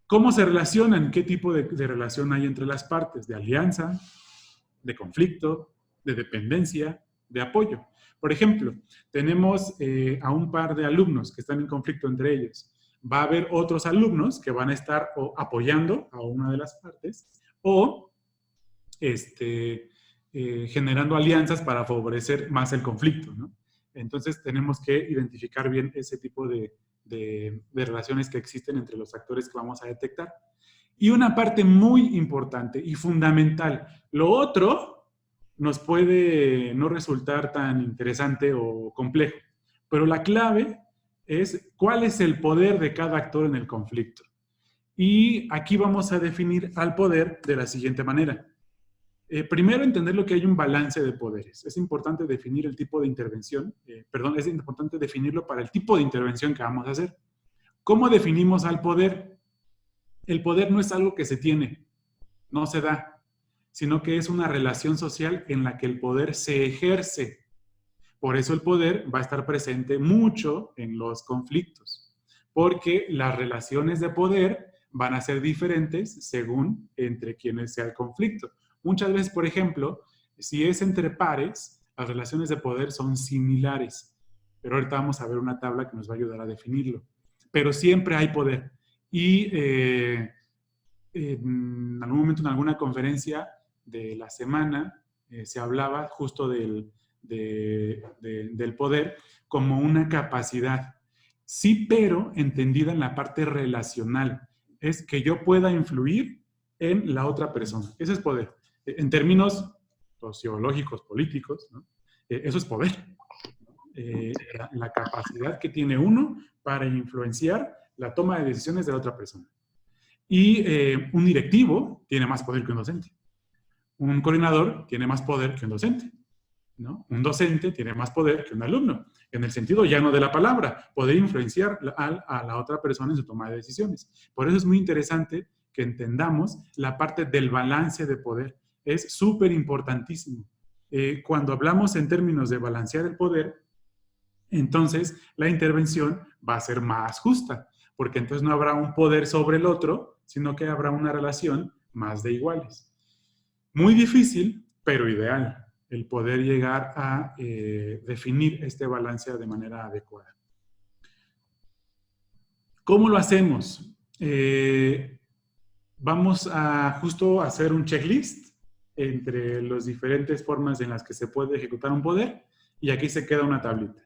¿Cómo se relacionan? ¿Qué tipo de relación hay entre las partes? De alianza, de conflicto, de dependencia, de apoyo. Por ejemplo, tenemos a un par de alumnos que están en conflicto entre ellos. Va a haber otros alumnos que van a estar o apoyando a una de las partes o generando alianzas para favorecer más el conflicto, ¿no? Entonces tenemos que identificar bien ese tipo de relaciones que existen entre los actores que vamos a detectar. Y una parte muy importante y fundamental, lo otro nos puede no resultar tan interesante o complejo, pero la clave es cuál es el poder de cada actor en el conflicto. Y aquí vamos a definir al poder de la siguiente manera. Primero, entender lo que hay un balance de poderes. Es importante definir el tipo de intervención, es importante definirlo para el tipo de intervención que vamos a hacer. ¿Cómo definimos al poder? El poder no es algo que se tiene, no se da, sino que es una relación social en la que el poder se ejerce. Por eso el poder va a estar presente mucho en los conflictos, porque las relaciones de poder van a ser diferentes según entre quienes sea el conflicto. Muchas veces, por ejemplo, si es entre pares, las relaciones de poder son similares. Pero ahorita vamos a ver una tabla que nos va a ayudar a definirlo. Pero siempre hay poder. Y en algún momento, en alguna conferencia de la semana, se hablaba justo del poder como una capacidad. Sí, pero entendida en la parte relacional. Es que yo pueda influir en la otra persona. Ese es poder. En términos sociológicos, políticos, ¿no? Eso es poder. La capacidad que tiene uno para influenciar la toma de decisiones de la otra persona. Y un directivo tiene más poder que un docente. Un coordinador tiene más poder que un docente, ¿no? Un docente tiene más poder que un alumno, en el sentido llano de la palabra, poder influenciar a la otra persona en su toma de decisiones. Por eso es muy interesante que entendamos la parte del balance de poder. Es súper importantísimo. Cuando hablamos en términos de balancear el poder, entonces la intervención va a ser más justa, porque entonces no habrá un poder sobre el otro, sino que habrá una relación más de iguales. Muy difícil, pero ideal, el poder llegar a definir este balance de manera adecuada. ¿Cómo lo hacemos? Vamos a justo hacer un checklist entre las diferentes formas en las que se puede ejecutar un poder, y aquí se queda una tablita,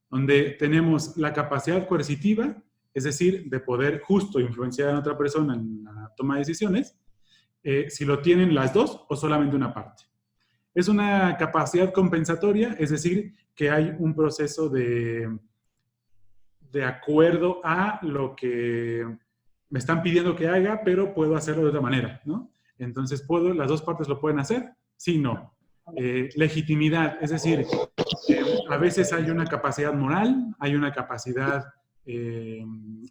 donde tenemos la capacidad coercitiva, es decir, de poder justo influenciar a otra persona en la toma de decisiones, si lo tienen las dos o solamente una parte. Es una capacidad compensatoria, es decir, que hay un proceso de acuerdo a lo que me están pidiendo que haga, pero puedo hacerlo de otra manera, ¿no? Entonces, las dos partes lo pueden hacer, sí, no. Legitimidad, es decir, a veces hay una capacidad moral, hay una capacidad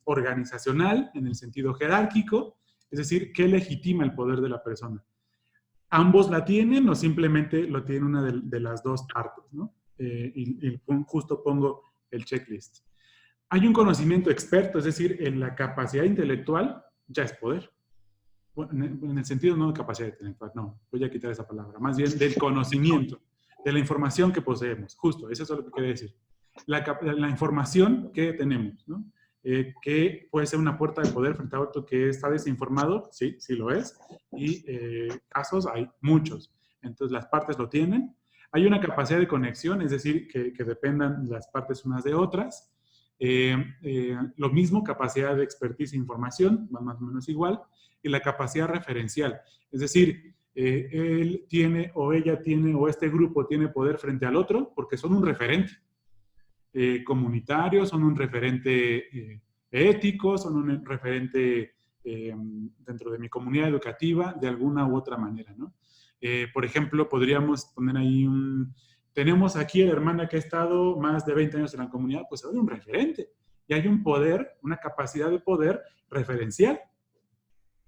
organizacional en el sentido jerárquico, es decir, ¿qué legitima el poder de la persona? ¿Ambos la tienen o simplemente lo tiene una de las dos partes, ¿no? Y justo pongo el checklist. Hay un conocimiento experto, es decir, en la capacidad intelectual ya es poder. Bueno, en el sentido no de capacidad intelectual, no, voy a quitar esa palabra, más bien del conocimiento, de la información que poseemos, justo, eso es lo que quiere decir. La información que tenemos, ¿no? Que puede ser una puerta de poder frente a otro que está desinformado, sí, sí lo es, y casos hay muchos. Entonces las partes lo tienen. Hay una capacidad de conexión, es decir, que dependan las partes unas de otras. Lo mismo, capacidad de expertise e información, más o menos igual, y la capacidad referencial, es decir, él tiene o ella tiene o este grupo tiene poder frente al otro porque son un referente comunitario, son un referente ético, son un referente dentro de mi comunidad educativa de alguna u otra manera, ¿no? Por ejemplo, podríamos poner ahí tenemos aquí a la hermana que ha estado más de 20 años en la comunidad, pues hay un referente y hay un poder, una capacidad de poder referencial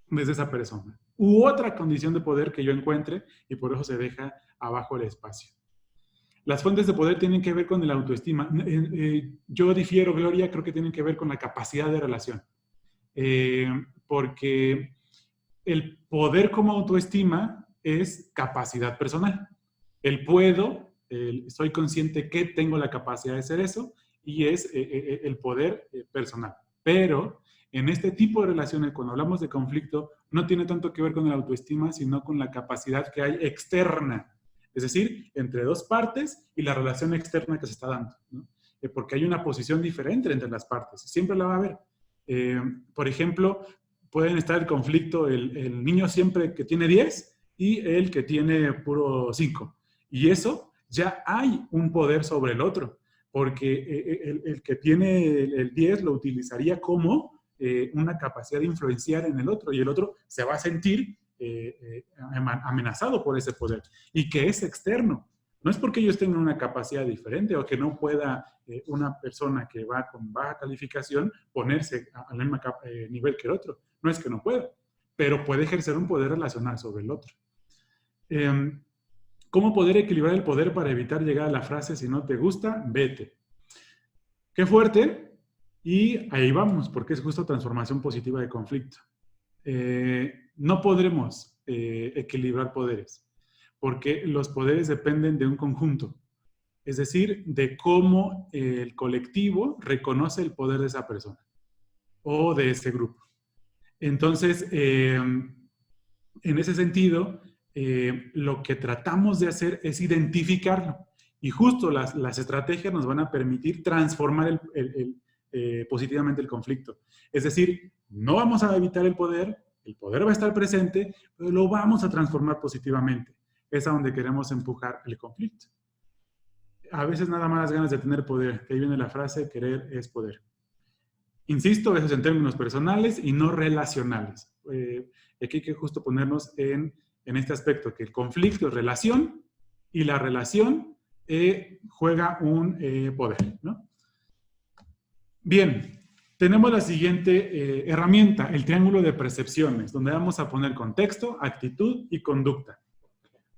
desde esa persona. U otra condición de poder que yo encuentre y por eso se deja abajo el espacio. Las fuentes de poder tienen que ver con el autoestima. Yo difiero, Gloria, creo que tienen que ver con la capacidad de relación. Porque el poder como autoestima es capacidad personal. El puedo, soy consciente que tengo la capacidad de hacer eso y es el poder personal. Pero en este tipo de relaciones, cuando hablamos de conflicto, no tiene tanto que ver con el autoestima, sino con la capacidad que hay externa. Es decir, entre dos partes y la relación externa que se está dando, ¿no? Porque hay una posición diferente entre las partes. Siempre la va a haber. Por ejemplo, pueden estar el conflicto el niño siempre que tiene 10 y el que tiene puro 5. Y eso ya hay un poder sobre el otro, porque el que tiene el 10 lo utilizaría como una capacidad de influenciar en el otro y el otro se va a sentir amenazado por ese poder y que es externo. No es porque ellos tengan una capacidad diferente o que no pueda una persona que va con baja calificación ponerse al mismo nivel que el otro. No es que no pueda, pero puede ejercer un poder relacional sobre el otro. ¿Cómo poder equilibrar el poder para evitar llegar a la frase si no te gusta, vete? Qué fuerte. Y ahí vamos, porque es justo transformación positiva de conflicto. No podremos equilibrar poderes, porque los poderes dependen de un conjunto, es decir, de cómo el colectivo reconoce el poder de esa persona o de ese grupo. Entonces, en ese sentido, lo que tratamos de hacer es identificarlo y justo las estrategias nos van a permitir transformar positivamente el conflicto. Es decir, no vamos a evitar el poder va a estar presente, pero lo vamos a transformar positivamente. Es a donde queremos empujar el conflicto. A veces nada más las ganas de tener poder, que ahí viene la frase, querer es poder. Insisto, eso es en términos personales y no relacionales. Aquí hay que justo ponernos en este aspecto, que el conflicto es relación y la relación juega un poder, ¿no? Bien, tenemos la siguiente herramienta, el triángulo de percepciones, donde vamos a poner contexto, actitud y conducta.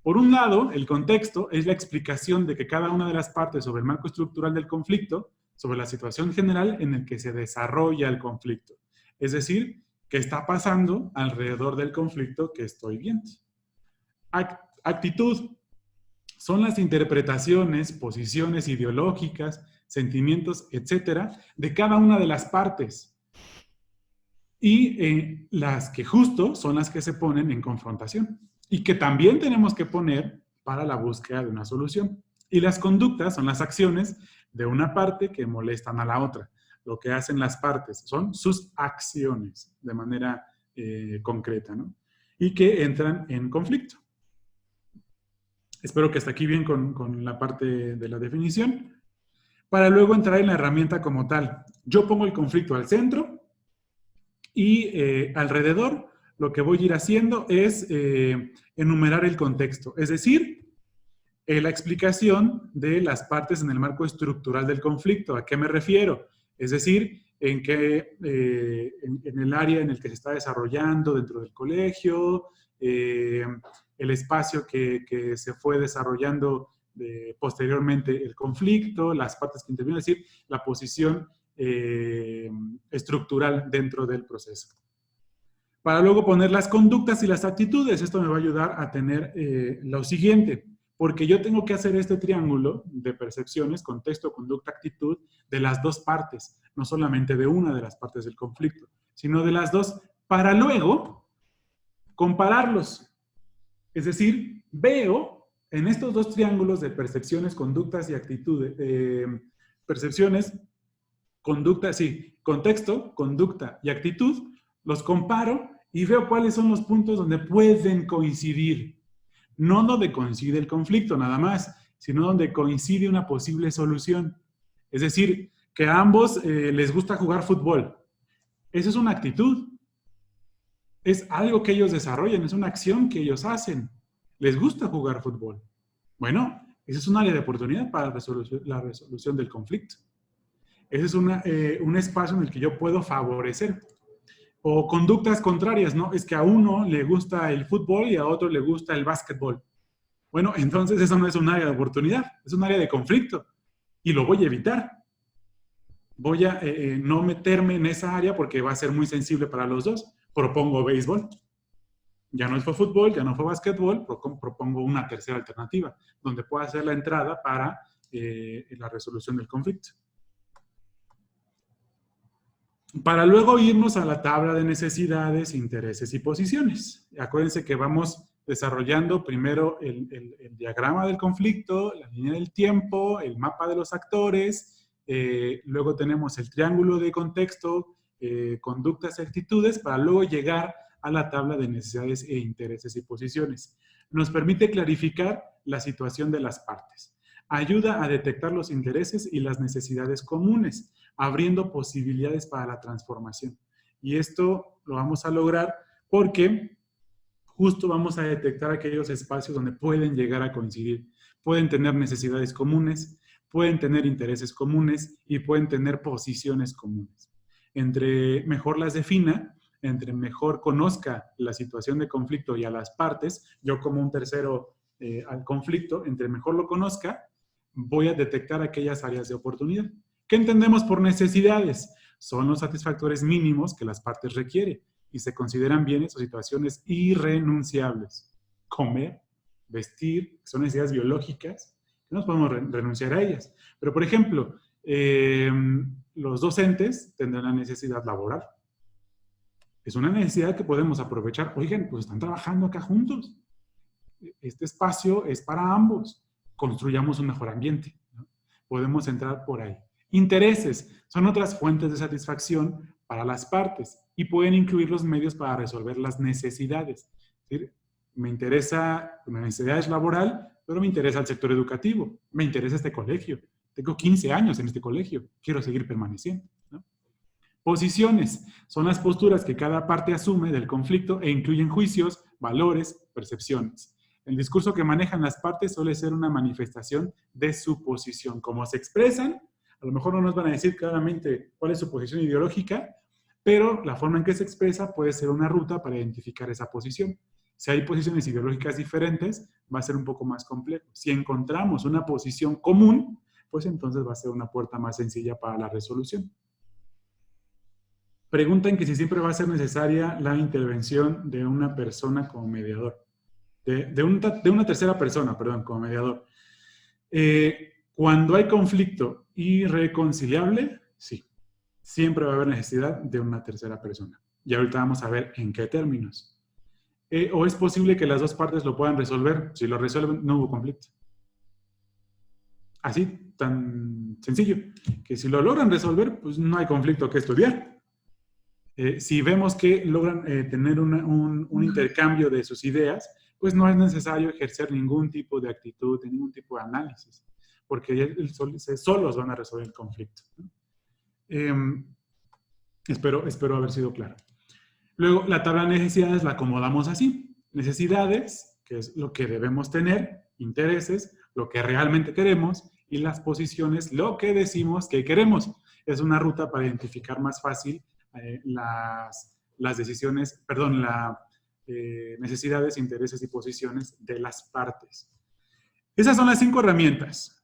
Por un lado, el contexto es la explicación de que cada una de las partes sobre el marco estructural del conflicto, sobre la situación general en la que se desarrolla el conflicto. Es decir, qué está pasando alrededor del conflicto que estoy viendo. Actitud son las interpretaciones, posiciones ideológicas, sentimientos, etcétera, de cada una de las partes. Y las que justo son las que se ponen en confrontación y que también tenemos que poner para la búsqueda de una solución. Y las conductas son las acciones de una parte que molestan a la otra. Lo que hacen las partes son sus acciones de manera concreta, ¿no? Y que entran en conflicto. Espero que hasta aquí bien con la parte de la definición. Para luego entrar en la herramienta como tal. Yo pongo el conflicto al centro y alrededor lo que voy a ir haciendo es enumerar el contexto. Es decir, la explicación de las partes en el marco estructural del conflicto. ¿A qué me refiero? Es decir, en el área en el que se está desarrollando dentro del colegio, el espacio que se fue desarrollando posteriormente el conflicto, las partes que intervienen, es decir, la posición estructural dentro del proceso. Para luego poner las conductas y las actitudes, esto me va a ayudar a tener lo siguiente, porque yo tengo que hacer este triángulo de percepciones, contexto, conducta, actitud, de las dos partes, no solamente de una de las partes del conflicto, sino de las dos, para luego compararlos. Es decir, veo en estos dos triángulos de percepciones, conductas y actitudes, percepciones, conducta, sí, contexto, conducta y actitud, los comparo y veo cuáles son los puntos donde pueden coincidir. No donde coincide el conflicto nada más, sino donde coincide una posible solución. Es decir, que a ambos les gusta jugar fútbol. Eso es una actitud. Es algo que ellos desarrollan, es una acción que ellos hacen. Les gusta jugar fútbol. Bueno, ese es un área de oportunidad para la resolución del conflicto. Ese es un espacio en el que yo puedo favorecer. O conductas contrarias, ¿no? Es que a uno le gusta el fútbol y a otro le gusta el básquetbol. Bueno, entonces eso no es un área de oportunidad, es un área de conflicto. Y lo voy a evitar. Voy a no meterme en esa área porque va a ser muy sensible para los dos. Propongo béisbol. Ya no fue fútbol, ya no fue básquetbol, propongo una tercera alternativa, donde pueda ser la entrada para la resolución del conflicto. Para luego irnos a la tabla de necesidades, intereses y posiciones. Acuérdense que vamos desarrollando primero el diagrama del conflicto, la línea del tiempo, el mapa de los actores, luego tenemos el triángulo de contexto, conductas y actitudes, para luego llegar a la tabla de necesidades e intereses y posiciones. Nos permite clarificar la situación de las partes. Ayuda a detectar los intereses y las necesidades comunes, abriendo posibilidades para la transformación. Y esto lo vamos a lograr porque justo vamos a detectar aquellos espacios donde pueden llegar a coincidir. Pueden tener necesidades comunes, pueden tener intereses comunes y pueden tener posiciones comunes. Entre mejor las defina, entre mejor conozca la situación de conflicto y a las partes, yo como un tercero al conflicto, entre mejor lo conozca, voy a detectar aquellas áreas de oportunidad. ¿Qué entendemos por necesidades? Son los satisfactores mínimos que las partes requieren y se consideran bienes o situaciones irrenunciables. Comer, vestir, son necesidades biológicas, que no podemos renunciar a ellas. Pero, por ejemplo, los docentes tendrán la necesidad laboral. Es una necesidad que podemos aprovechar. Oigan, pues están trabajando acá juntos. Este espacio es para ambos. Construyamos un mejor ambiente, ¿no? Podemos entrar por ahí. Intereses son otras fuentes de satisfacción para las partes y pueden incluir los medios para resolver las necesidades. Es decir, me interesa una necesidad laboral, pero me interesa el sector educativo, me interesa este colegio. Tengo 15 años en este colegio, quiero seguir permaneciendo, ¿no? Posiciones son las posturas que cada parte asume del conflicto e incluyen juicios, valores, percepciones. El discurso que manejan las partes suele ser una manifestación de su posición. Como se expresan, a lo mejor no nos van a decir claramente cuál es su posición ideológica, pero la forma en que se expresa puede ser una ruta para identificar esa posición. Si hay posiciones ideológicas diferentes, va a ser un poco más complejo. Si encontramos una posición común, pues entonces va a ser una puerta más sencilla para la resolución. Preguntan que si siempre va a ser necesaria la intervención de una persona como mediador. De una tercera persona, perdón, como mediador. Cuando hay conflicto irreconciliable, sí, siempre va a haber necesidad de una tercera persona. Y ahorita vamos a ver en qué términos. O es posible que las dos partes lo puedan resolver. Si lo resuelven, no hubo conflicto. Así, tan sencillo. Que si lo logran resolver, pues no hay conflicto que estudiar. Si vemos que logran tener un intercambio de sus ideas, pues no es necesario ejercer ningún tipo de actitud, ningún tipo de análisis, porque solos van a resolver el conflicto. Espero haber sido claro. Luego, la tabla de necesidades la acomodamos así. Necesidades, que es lo que debemos tener, intereses, lo que realmente queremos, y las posiciones, lo que decimos que queremos. Es una ruta para identificar más fácil las decisiones, perdón, necesidades, intereses y posiciones de las partes. Esas son las 5 herramientas.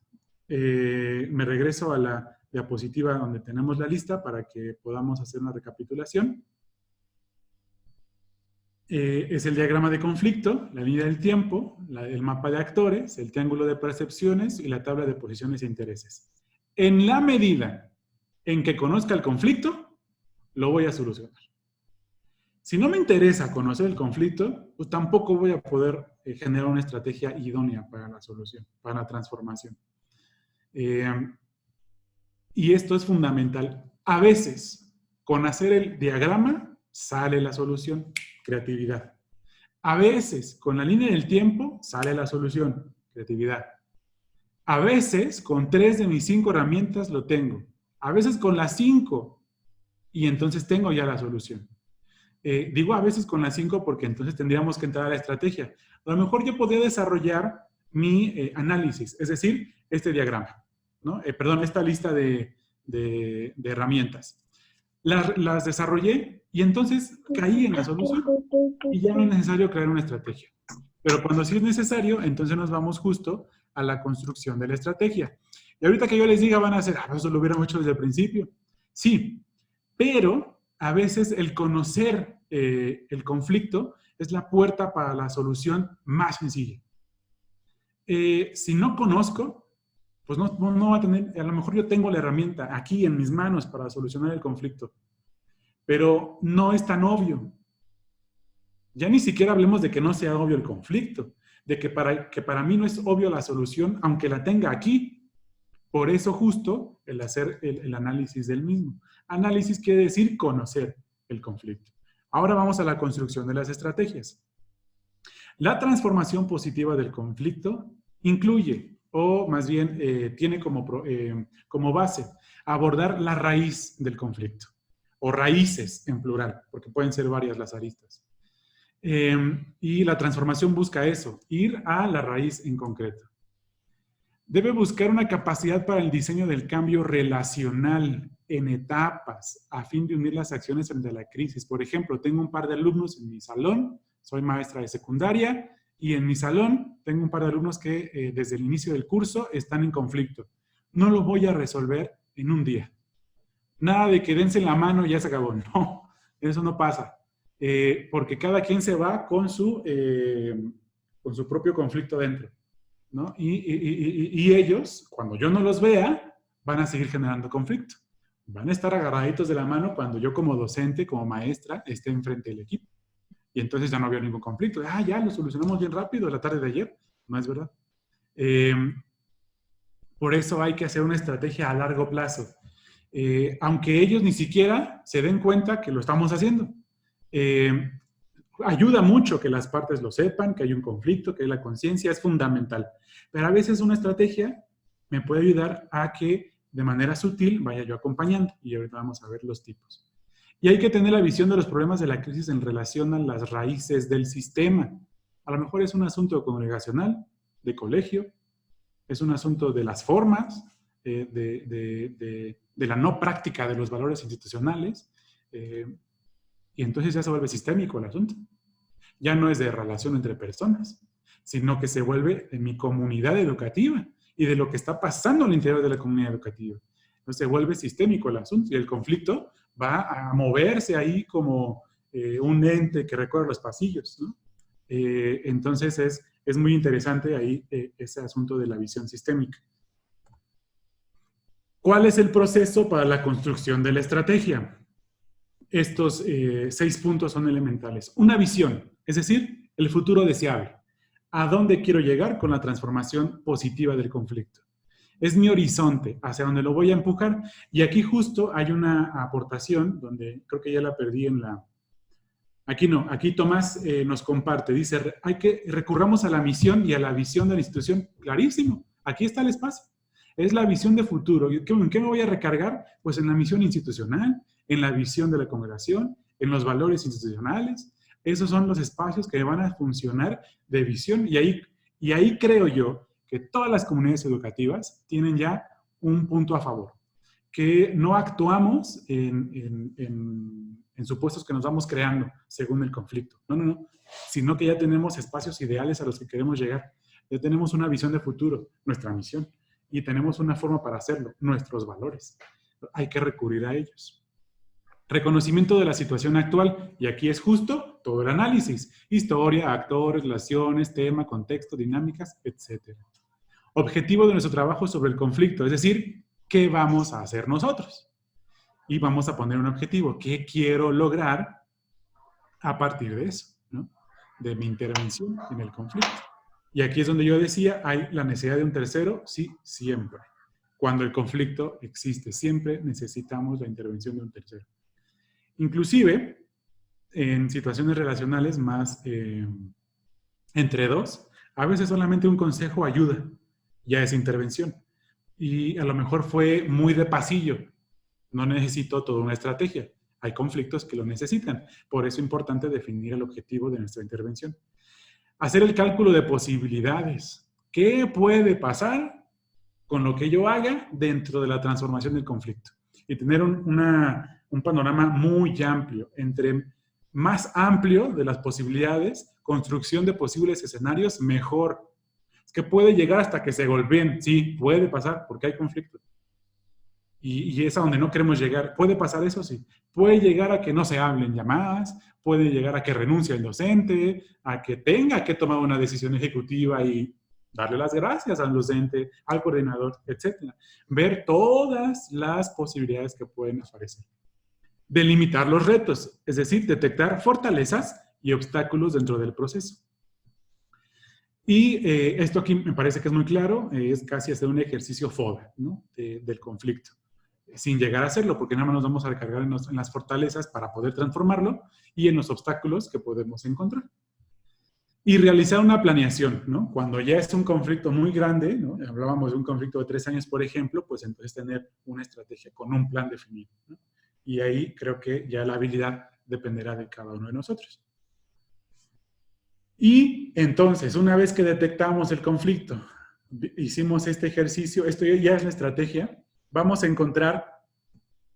Me regreso a la diapositiva donde tenemos la lista para que podamos hacer una recapitulación. Es el diagrama de conflicto, la línea del tiempo, el mapa de actores, el triángulo de percepciones y la tabla de posiciones e intereses. En la medida en que conozca el conflicto, lo voy a solucionar. Si no me interesa conocer el conflicto, pues tampoco voy a poder generar una estrategia idónea para la solución, para la transformación. Y esto es fundamental. A veces, con hacer el diagrama, sale la solución, creatividad. A veces, con la línea del tiempo, sale la solución, creatividad. A veces, con 3 de mis 5 herramientas lo tengo. A veces, con las 5, y entonces tengo ya la solución. Digo a veces con las 5 porque entonces tendríamos que entrar a la estrategia. A lo mejor yo podría desarrollar mi análisis, es decir, este diagrama, ¿no? Perdón, esta lista de herramientas. Las desarrollé y entonces caí en la solución y ya no es necesario crear una estrategia. Pero cuando sí es necesario, entonces nos vamos justo a la construcción de la estrategia. Y ahorita que yo les diga van a hacer, eso lo hubiéramos hecho desde el principio. Sí, pero a veces el conocer el conflicto es la puerta para la solución más sencilla. Si no conozco, pues no va a tener, a lo mejor yo tengo la herramienta aquí en mis manos para solucionar el conflicto, pero no es tan obvio. Ya ni siquiera hablemos de que no sea obvio el conflicto, de que para mí no es obvio la solución, aunque la tenga aquí. Por eso justo el hacer el análisis del mismo. Análisis quiere decir conocer el conflicto. Ahora vamos a la construcción de las estrategias. La transformación positiva del conflicto incluye, o más bien tiene como base, abordar la raíz del conflicto, o raíces en plural, porque pueden ser varias las aristas. Y la transformación busca eso, ir a la raíz en concreto. Debe buscar una capacidad para el diseño del cambio relacional en etapas a fin de unir las acciones frente a la crisis. Por ejemplo, tengo un par de alumnos en mi salón, soy maestra de secundaria, y en mi salón tengo un par de alumnos que desde el inicio del curso están en conflicto. No lo voy a resolver en un día. Nada de que dense la mano y ya se acabó. No, eso no pasa. Porque cada quien se va con su propio conflicto dentro, ¿no? Y ellos, cuando yo no los vea, van a seguir generando conflicto. Van a estar agarraditos de la mano cuando yo como docente, como maestra, esté enfrente del equipo. Y entonces ya no había ningún conflicto. Ya lo solucionamos bien rápido la tarde de ayer. No es verdad. Por eso hay que hacer una estrategia a largo plazo. Aunque ellos ni siquiera se den cuenta que lo estamos haciendo. Ayuda mucho que las partes lo sepan, que hay un conflicto, que hay la conciencia, es fundamental. Pero a veces una estrategia me puede ayudar a que de manera sutil vaya yo acompañando. Y ahorita vamos a ver los tipos. Y hay que tener la visión de los problemas de la crisis en relación a las raíces del sistema. A lo mejor es un asunto congregacional, de colegio, es un asunto de las formas, de la no práctica de los valores institucionales, y entonces ya se vuelve sistémico el asunto. Ya no es de relación entre personas, sino que se vuelve en mi comunidad educativa y de lo que está pasando al interior de la comunidad educativa. Entonces se vuelve sistémico el asunto y el conflicto va a moverse ahí como un ente que recorre los pasillos, ¿no? Entonces es muy interesante ahí ese asunto de la visión sistémica. ¿Cuál es el proceso para la construcción de la estrategia? Estos 6 puntos son elementales. Una visión, es decir, el futuro deseable. ¿A dónde quiero llegar con la transformación positiva del conflicto? Es mi horizonte, hacia donde lo voy a empujar. Y aquí justo hay una aportación, donde creo que ya la perdí en la... Aquí no, aquí Tomás nos comparte, dice, hay que recurramos a la misión y a la visión de la institución. Clarísimo, aquí está el espacio. Es la visión de futuro. ¿En qué me voy a recargar? Pues en la misión institucional, en la visión de la congregación, en los valores institucionales. Esos son los espacios que van a funcionar de visión. Y ahí creo yo que todas las comunidades educativas tienen ya un punto a favor. Que no actuamos en supuestos que nos vamos creando según el conflicto. No. Sino que ya tenemos espacios ideales a los que queremos llegar. Ya tenemos una visión de futuro, nuestra misión. Y tenemos una forma para hacerlo, nuestros valores. Hay que recurrir a ellos. Reconocimiento de la situación actual. Y aquí es justo todo el análisis. Historia, actores, relaciones, tema, contexto, dinámicas, etc. Objetivo de nuestro trabajo sobre el conflicto. Es decir, ¿qué vamos a hacer nosotros? Y vamos a poner un objetivo. ¿Qué quiero lograr a partir de eso, ¿no? De mi intervención en el conflicto. Y aquí es donde yo decía, hay la necesidad de un tercero, sí, siempre. Cuando el conflicto existe, siempre necesitamos la intervención de un tercero. Inclusive, en situaciones relacionales más entre dos, a veces solamente un consejo ayuda, ya es intervención. Y a lo mejor fue muy de pasillo, no necesito toda una estrategia. Hay conflictos que lo necesitan. Por eso es importante definir el objetivo de nuestra intervención. Hacer el cálculo de posibilidades. ¿Qué puede pasar con lo que yo haga dentro de la transformación del conflicto? Y tener un panorama muy amplio. Entre más amplio de las posibilidades, construcción de posibles escenarios, mejor. Es que puede llegar hasta que se golpeen. Sí, puede pasar porque hay conflicto. Y es a donde no queremos llegar. ¿Puede pasar eso? Sí. Puede llegar a que no se hablen llamadas, puede llegar a que renuncie el docente, a que tenga que tomar una decisión ejecutiva y darle las gracias al docente, al coordinador, etc. Ver todas las posibilidades que pueden aparecer. Delimitar los retos, es decir, detectar fortalezas y obstáculos dentro del proceso. Y esto aquí me parece que es muy claro, es casi hacer un ejercicio FODA, ¿no? Del conflicto. Sin llegar a hacerlo, porque nada más nos vamos a recargar en las fortalezas para poder transformarlo y en los obstáculos que podemos encontrar. Y realizar una planeación, ¿no? Cuando ya es un conflicto muy grande, ¿no? Hablábamos de un conflicto de 3 años, por ejemplo, pues entonces tener una estrategia con un plan definido, ¿no? Y ahí creo que ya la habilidad dependerá de cada uno de nosotros. Y entonces, una vez que detectamos el conflicto, hicimos este ejercicio, esto ya es la estrategia, vamos a encontrar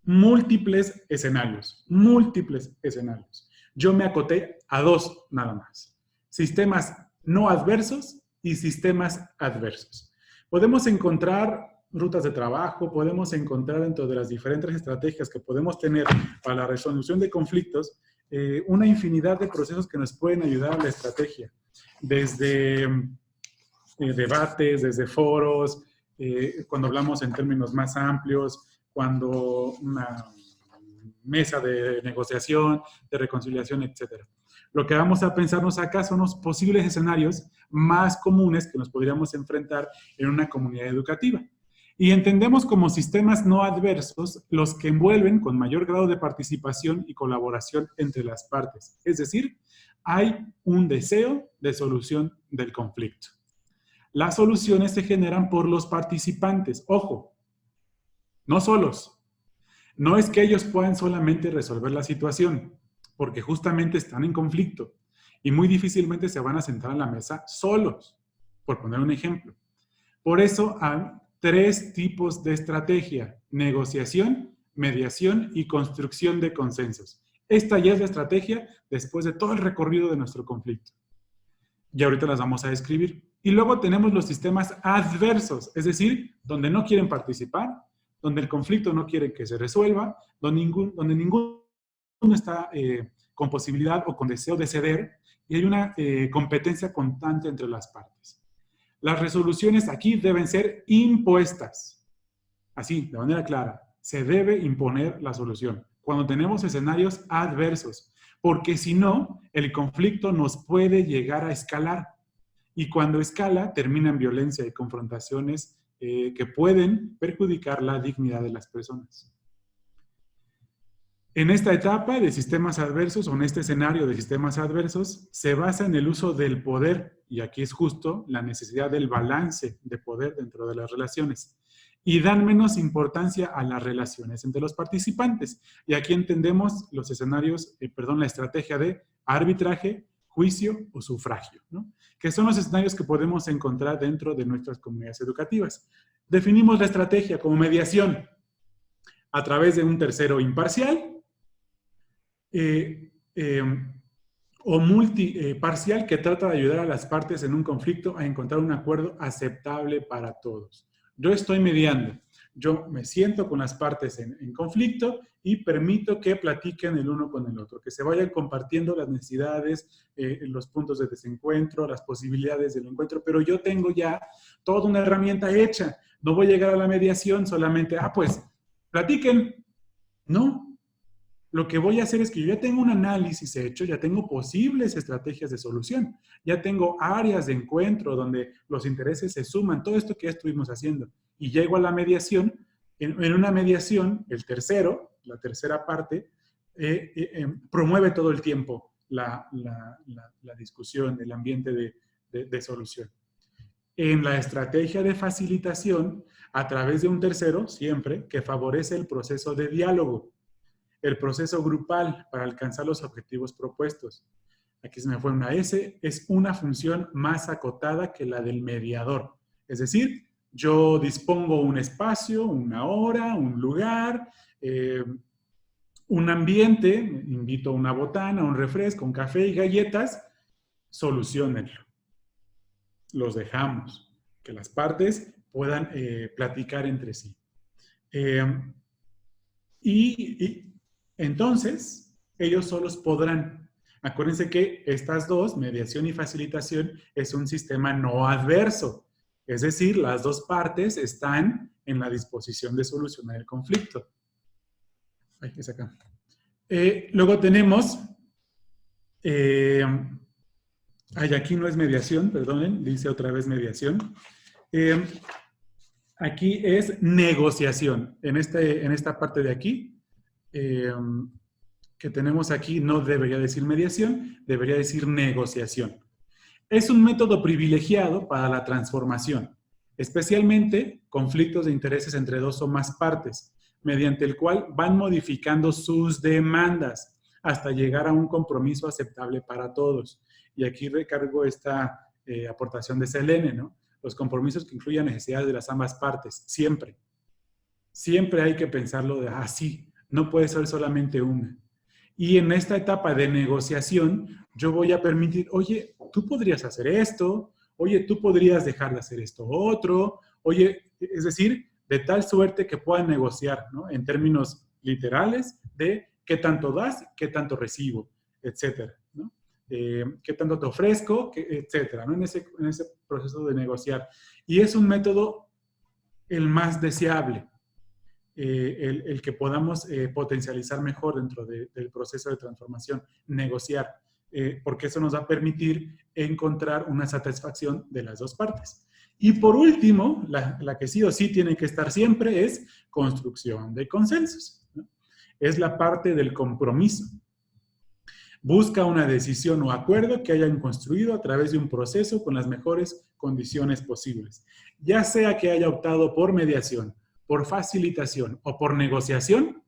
múltiples escenarios, múltiples escenarios. Yo me acoté a 2 nada más. Sistemas no adversos y sistemas adversos. Podemos encontrar rutas de trabajo, podemos encontrar dentro de las diferentes estrategias que podemos tener para la resolución de conflictos, una infinidad de procesos que nos pueden ayudar a la estrategia. Desde debates, desde foros, cuando hablamos en términos más amplios, cuando una mesa de negociación, de reconciliación, etc. Lo que vamos a pensarnos acá son los posibles escenarios más comunes que nos podríamos enfrentar en una comunidad educativa. Y entendemos como sistemas no adversos los que envuelven con mayor grado de participación y colaboración entre las partes. Es decir, hay un deseo de solución del conflicto. Las soluciones se generan por los participantes. Ojo, no solos. No es que ellos puedan solamente resolver la situación, porque justamente están en conflicto y muy difícilmente se van a sentar a la mesa solos, por poner un ejemplo. Por eso hay 3 tipos de estrategia: negociación, mediación y construcción de consensos. Esta ya es la estrategia después de todo el recorrido de nuestro conflicto. Y ahorita las vamos a describir. Y luego tenemos los sistemas adversos, es decir, donde no quieren participar, donde el conflicto no quiere que se resuelva, donde ninguno está con posibilidad o con deseo de ceder, y hay una competencia constante entre las partes. Las resoluciones aquí deben ser impuestas. Así, de manera clara, se debe imponer la solución cuando tenemos escenarios adversos, porque si no, el conflicto nos puede llegar a escalar. Y cuando escala, termina en violencia y confrontaciones que pueden perjudicar la dignidad de las personas. En esta etapa de sistemas adversos, o en este escenario de sistemas adversos, se basa en el uso del poder, y aquí es justo la necesidad del balance de poder dentro de las relaciones, y dan menos importancia a las relaciones entre los participantes. Y aquí entendemos los escenarios, la estrategia de arbitraje, juicio o sufragio, ¿no? Que son los escenarios que podemos encontrar dentro de nuestras comunidades educativas. Definimos la estrategia como mediación a través de un tercero imparcial o multiparcial que trata de ayudar a las partes en un conflicto a encontrar un acuerdo aceptable para todos. Yo estoy mediando. Yo me siento con las partes en conflicto y permito que platiquen el uno con el otro, que se vayan compartiendo las necesidades, los puntos de desencuentro, las posibilidades del encuentro, pero yo tengo ya toda una herramienta hecha. No voy a llegar a la mediación solamente, pues, platiquen. No. Lo que voy a hacer es que yo ya tengo un análisis hecho, ya tengo posibles estrategias de solución, ya tengo áreas de encuentro donde los intereses se suman, todo esto que ya estuvimos haciendo. Y llego a la mediación. En una mediación, el tercero, la tercera parte, promueve todo el tiempo la discusión, el ambiente de solución. En la estrategia de facilitación, a través de un tercero, siempre, que favorece el proceso de diálogo. el proceso grupal para alcanzar los objetivos propuestos. Aquí se me fue una S, es una función más acotada que la del mediador. Es decir, yo dispongo un espacio, una hora, un lugar, un ambiente, invito a una botana, un refresco, un café y galletas, soluciónenlo. Los dejamos, que las partes puedan platicar entre sí. Y entonces, ellos solos podrán. Acuérdense que estas dos, mediación y facilitación, es un sistema no adverso. Es decir, las dos partes están en la disposición de solucionar el conflicto. Ay, ¿qué es acá? Luego tenemos... aquí no es mediación, perdonen, dice otra vez mediación. Aquí es negociación. En esta parte de aquí, que tenemos aquí, no debería decir mediación, debería decir negociación. Es un método privilegiado para la transformación, especialmente conflictos de intereses entre dos o más partes, mediante el cual van modificando sus demandas hasta llegar a un compromiso aceptable para todos. Y aquí recargo esta aportación de Selene, ¿no? Los compromisos que incluyan necesidades de las ambas partes, siempre. Siempre hay que pensarlo de así, no puede ser solamente una. Y en esta etapa de negociación, yo voy a permitir, oye, tú podrías hacer esto, oye, tú podrías dejar de hacer esto otro, oye, es decir, de tal suerte que puedan negociar, ¿no? En términos literales de qué tanto das, qué tanto recibo, etcétera, ¿no? Qué tanto te ofrezco, etcétera, ¿no? En ese proceso de negociar. Y es un método el más deseable. El que podamos potencializar mejor dentro del proceso de transformación, negociar, porque eso nos va a permitir encontrar una satisfacción de las dos partes. Y por último, la que sí o sí tiene que estar siempre es construcción de consensos, ¿no? Es la parte del compromiso. Busca una decisión o acuerdo que hayan construido a través de un proceso con las mejores condiciones posibles. Ya sea que haya optado por mediación, por facilitación o por negociación,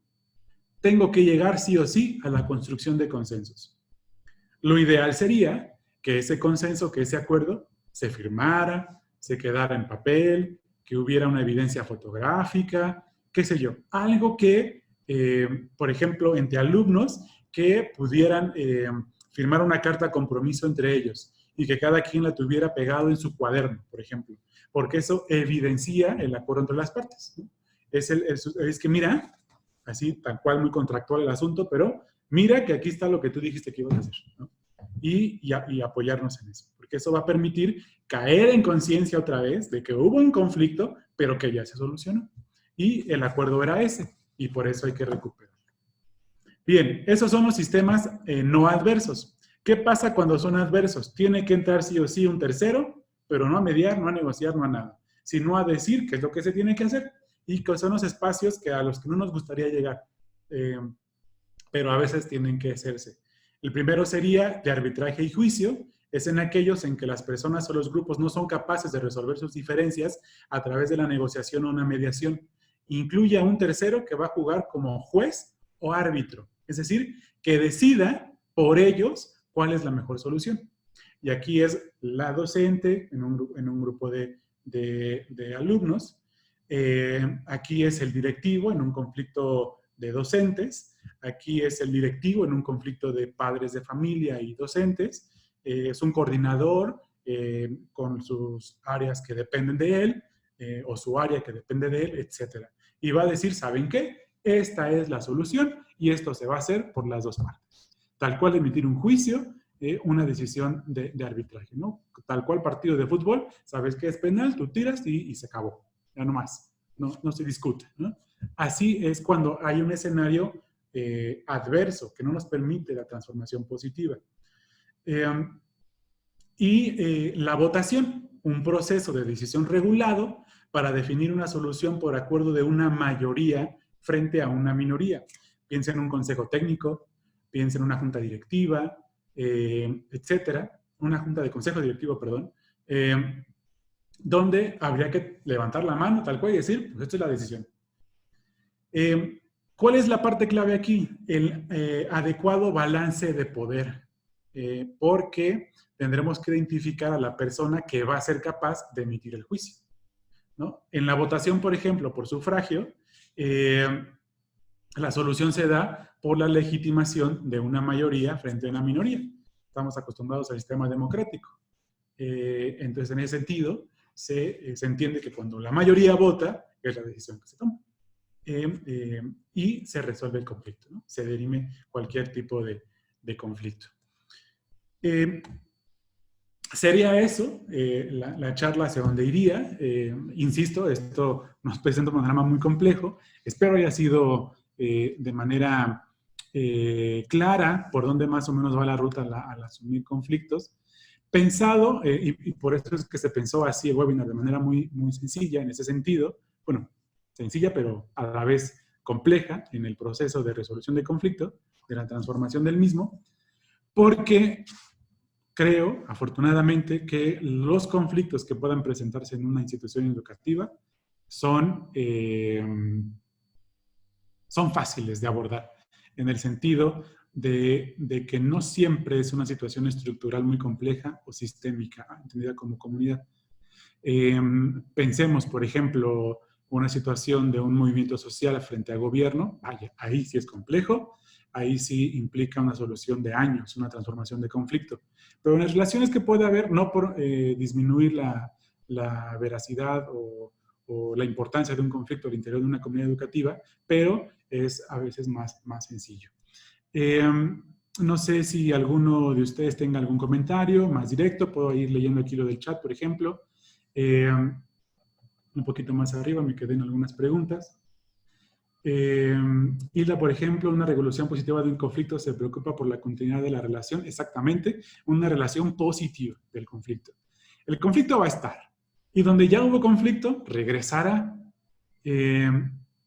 tengo que llegar sí o sí a la construcción de consensos. Lo ideal sería que ese consenso, que ese acuerdo, se firmara, se quedara en papel, que hubiera una evidencia fotográfica, qué sé yo, algo que, por ejemplo, entre alumnos que pudieran firmar una carta de compromiso entre ellos y que cada quien la tuviera pegado en su cuaderno, por ejemplo, porque eso evidencia el acuerdo entre las partes, ¿no? Es que mira, así tal cual muy contractual el asunto, pero mira que aquí está lo que tú dijiste que ibas a hacer, ¿no? Y apoyarnos en eso, porque eso va a permitir caer en conciencia otra vez de que hubo un conflicto, pero que ya se solucionó. Y el acuerdo era ese, y por eso hay que recuperarlo. Bien, esos son los sistemas no adversos. ¿Qué pasa cuando son adversos? Tiene que entrar sí o sí un tercero, pero no a mediar, no a negociar, no a nada, sino a decir qué es lo que se tiene que hacer y que son los espacios a los que no nos gustaría llegar, pero a veces tienen que hacerse. El primero sería de arbitraje y juicio, es en aquellos en que las personas o los grupos no son capaces de resolver sus diferencias a través de la negociación o una mediación. Incluye a un tercero que va a jugar como juez o árbitro, es decir, que decida por ellos cuál es la mejor solución. Y aquí es la docente en un grupo de alumnos, aquí es el directivo en un conflicto de docentes, aquí es el directivo en un conflicto de padres de familia y docentes, es un coordinador con sus áreas que dependen de él, o su área que depende de él, etc. Y va a decir, ¿saben qué? Esta es la solución y esto se va a hacer por las dos partes. Tal cual emitir un juicio, una decisión de arbitraje, ¿no? Tal cual partido de fútbol, sabes que es penal, tú tiras y se acabó. Ya no más, no se discute, ¿no? Así es cuando hay un escenario adverso que no nos permite la transformación positiva. La votación, un proceso de decisión regulado para definir una solución por acuerdo de una mayoría frente a una minoría. Piensa en un consejo técnico, piensa en una junta directiva, etcétera, una junta de consejo directivo, perdón, donde habría que levantar la mano tal cual y decir, pues esta es la decisión. ¿Cuál es la parte clave aquí? El adecuado balance de poder, porque tendremos que identificar a la persona que va a ser capaz de emitir el juicio, ¿no? En la votación, por ejemplo, por sufragio, la solución se da por la legitimación de una mayoría frente a una minoría. Estamos acostumbrados al sistema democrático. Entonces, en ese sentido, se entiende que cuando la mayoría vota, es la decisión que se toma. Y se resuelve el conflicto, ¿no? Se dirime cualquier tipo de conflicto. Sería eso, la charla hacia dónde iría. Insisto, esto nos presenta un panorama muy complejo. Espero haya sido de manera clara por dónde más o menos va la ruta al asumir conflictos. Pensado, y por eso es que se pensó así el webinar de manera muy, muy sencilla en ese sentido. Bueno, sencilla, pero a la vez compleja en el proceso de resolución de conflicto, de la transformación del mismo, porque creo, afortunadamente, que los conflictos que puedan presentarse en una institución educativa son fáciles de abordar, en el sentido de que no siempre es una situación estructural muy compleja o sistémica, entendida como comunidad. Pensemos, por ejemplo, una situación de un movimiento social frente al gobierno. Vaya, ahí sí es complejo, ahí sí implica una solución de años, una transformación de conflicto. Pero en las relaciones que puede haber, no por disminuir la veracidad o la importancia de un conflicto al interior de una comunidad educativa, pero es a veces más sencillo. No sé si alguno de ustedes tenga algún comentario más directo. Puedo ir leyendo aquí lo del chat, por ejemplo. Un poquito más arriba me quedé en algunas preguntas. Hilda, por ejemplo, una regulación positiva de un conflicto se preocupa por la continuidad de la relación. Exactamente, una relación positiva del conflicto. El conflicto va a estar. Y donde ya hubo conflicto, regresará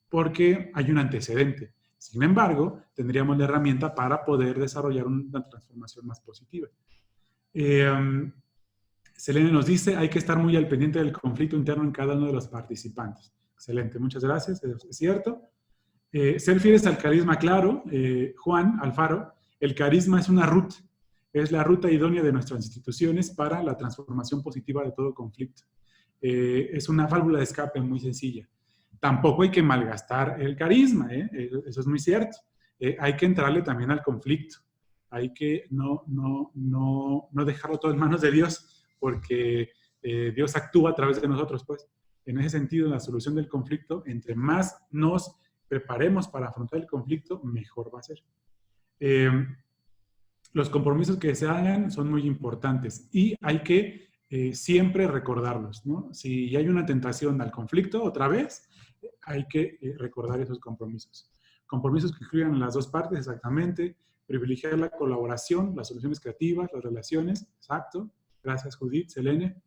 porque hay un antecedente. Sin embargo, tendríamos la herramienta para poder desarrollar una transformación más positiva. Selene nos dice, hay que estar muy al pendiente del conflicto interno en cada uno de los participantes. Excelente, muchas gracias, es cierto. Ser fieles al carisma, claro. Juan Alfaro, el carisma es una ruta, es la ruta idónea de nuestras instituciones para la transformación positiva de todo conflicto. Es una válvula de escape muy sencilla. Tampoco hay que malgastar el carisma, eso es muy cierto. Hay que entrarle también al conflicto. Hay que no dejarlo todo en manos de Dios, porque Dios actúa a través de nosotros, pues. En ese sentido, la solución del conflicto, entre más nos preparemos para afrontar el conflicto, mejor va a ser. Los compromisos que se hagan son muy importantes y hay que siempre recordarlos, ¿no? Si hay una tentación al conflicto, otra vez, hay que recordar esos compromisos. Compromisos que incluyan las dos partes, exactamente. Privilegiar la colaboración, las soluciones creativas, las relaciones, exacto. Gracias, Judith, Selene.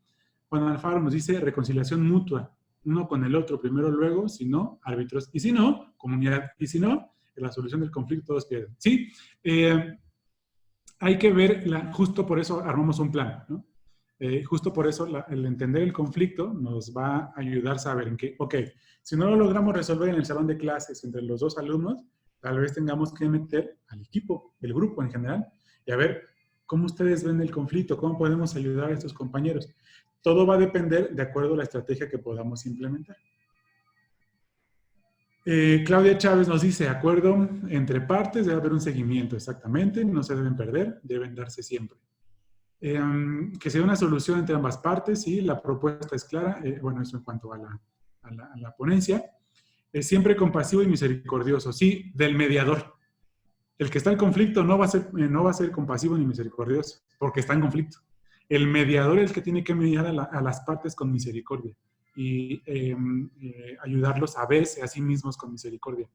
Juan Alfaro nos dice reconciliación mutua, uno con el otro, primero, luego, si no, árbitros, y si no, comunidad, y si no, en la solución del conflicto todos pierden. Sí, hay que ver, justo por eso armamos un plan, ¿no? Justo por eso el entender el conflicto nos va a ayudar a saber en qué, ok, si no lo logramos resolver en el salón de clases entre los dos alumnos, tal vez tengamos que meter al equipo, el grupo en general, y a ver cómo ustedes ven el conflicto, cómo podemos ayudar a estos compañeros. Todo va a depender de acuerdo a la estrategia que podamos implementar. Claudia Chávez nos dice, acuerdo entre partes, debe haber un seguimiento, exactamente, no se deben perder, deben darse siempre. Que sea una solución entre ambas partes, sí, la propuesta es clara, bueno, eso en cuanto a la ponencia. Siempre compasivo y misericordioso, sí, del mediador. El que está en conflicto no va a ser compasivo ni misericordioso, porque está en conflicto. El mediador es el que tiene que mediar a las partes con misericordia y ayudarlos a verse a sí mismos con misericordia,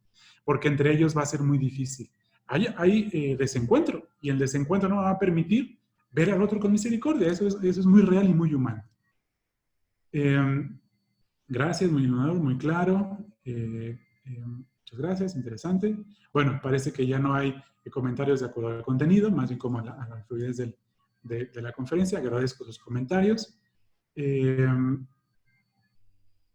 porque entre ellos va a ser muy difícil. Hay desencuentro, y el desencuentro no va a permitir ver al otro con misericordia. Eso es muy real y muy humano. Gracias, muy humano, muy claro. Muchas gracias, interesante. Bueno, parece que ya no hay comentarios de acuerdo al contenido, más bien como a la fluidez de la conferencia. Agradezco sus comentarios. El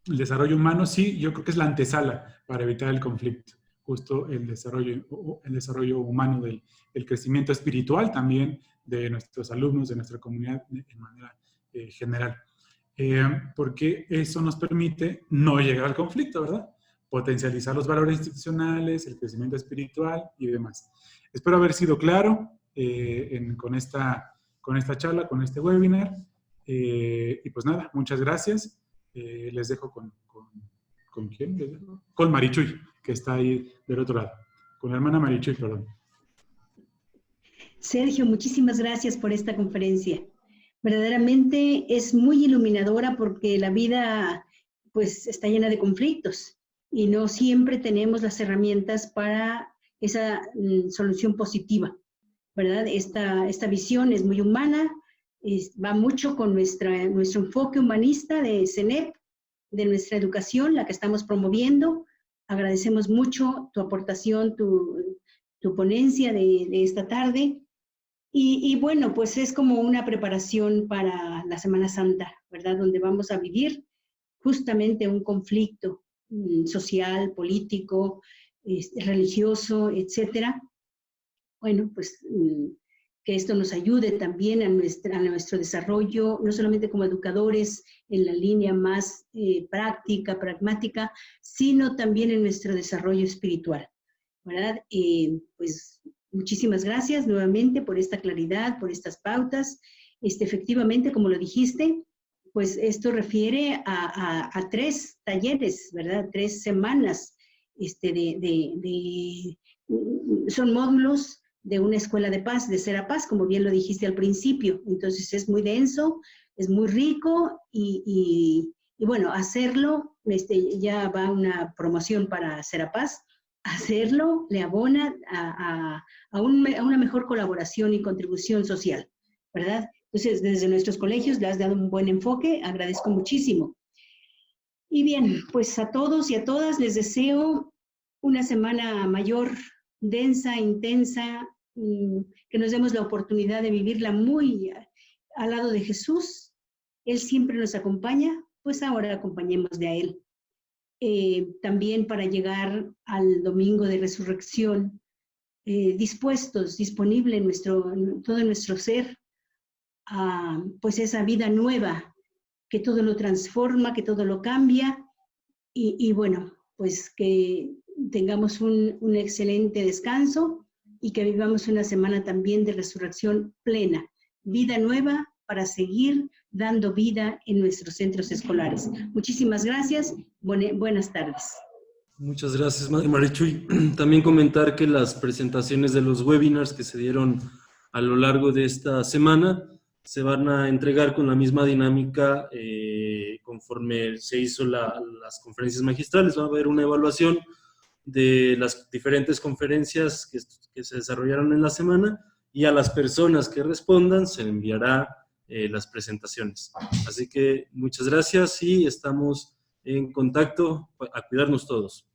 desarrollo humano, sí, yo creo que es la antesala para evitar el conflicto. justo el desarrollo humano, el crecimiento espiritual también de nuestros alumnos, de nuestra comunidad de manera general. Porque eso nos permite no llegar al conflicto, ¿verdad? Potencializar los valores institucionales, el crecimiento espiritual y demás. Espero haber sido claro con esta charla, con este webinar. Y pues nada, muchas gracias. Les dejo ¿con quién? ¿Les dejo? Con Marichuy, que está ahí del otro lado. Con la hermana Marichuy, perdón. Sergio, muchísimas gracias por esta conferencia. Verdaderamente es muy iluminadora porque la vida pues está llena de conflictos y no siempre tenemos las herramientas para esa solución positiva, ¿verdad? Esta visión es muy humana, va mucho con nuestro enfoque humanista de CENEP, de nuestra educación, la que estamos promoviendo. Agradecemos mucho tu aportación, tu ponencia de esta tarde. Y bueno, pues es como una preparación para la Semana Santa, ¿verdad? Donde vamos a vivir justamente un conflicto social, político, religioso, etcétera. Bueno, pues que esto nos ayude también a nuestro desarrollo, no solamente como educadores en la línea más práctica, pragmática, sino también en nuestro desarrollo espiritual, ¿verdad? Pues muchísimas gracias nuevamente por esta claridad, por estas pautas. Efectivamente, como lo dijiste, pues esto refiere a 3 talleres, ¿verdad? 3 semanas son módulos de una escuela de paz, de Serapaz, como bien lo dijiste al principio. Entonces es muy denso, es muy rico y bueno, hacerlo, ya va una promoción para Serapaz, hacerlo le abona a una mejor colaboración y contribución social, ¿verdad? Entonces, desde nuestros colegios le has dado un buen enfoque, agradezco muchísimo. Y bien, pues a todos y a todas les deseo una semana mayor, densa, intensa, que nos demos la oportunidad de vivirla muy al lado de Jesús. Él siempre nos acompaña, pues ahora acompañemos de a Él. También para llegar al domingo de resurrección, dispuestos, disponible en todo nuestro ser, pues esa vida nueva, que todo lo transforma, que todo lo cambia, y bueno, pues que tengamos un excelente descanso y que vivamos una semana también de resurrección plena, vida nueva para seguir dando vida en nuestros centros escolares. Muchísimas gracias, buenas tardes. Muchas gracias, Madre Marichuy. También comentar que las presentaciones de los webinars que se dieron a lo largo de esta semana se van a entregar con la misma dinámica conforme se hizo las conferencias magistrales. Va a haber una evaluación de las diferentes conferencias que se desarrollaron en la semana y a las personas que respondan se enviará las presentaciones. Así que muchas gracias y estamos en contacto a cuidarnos todos.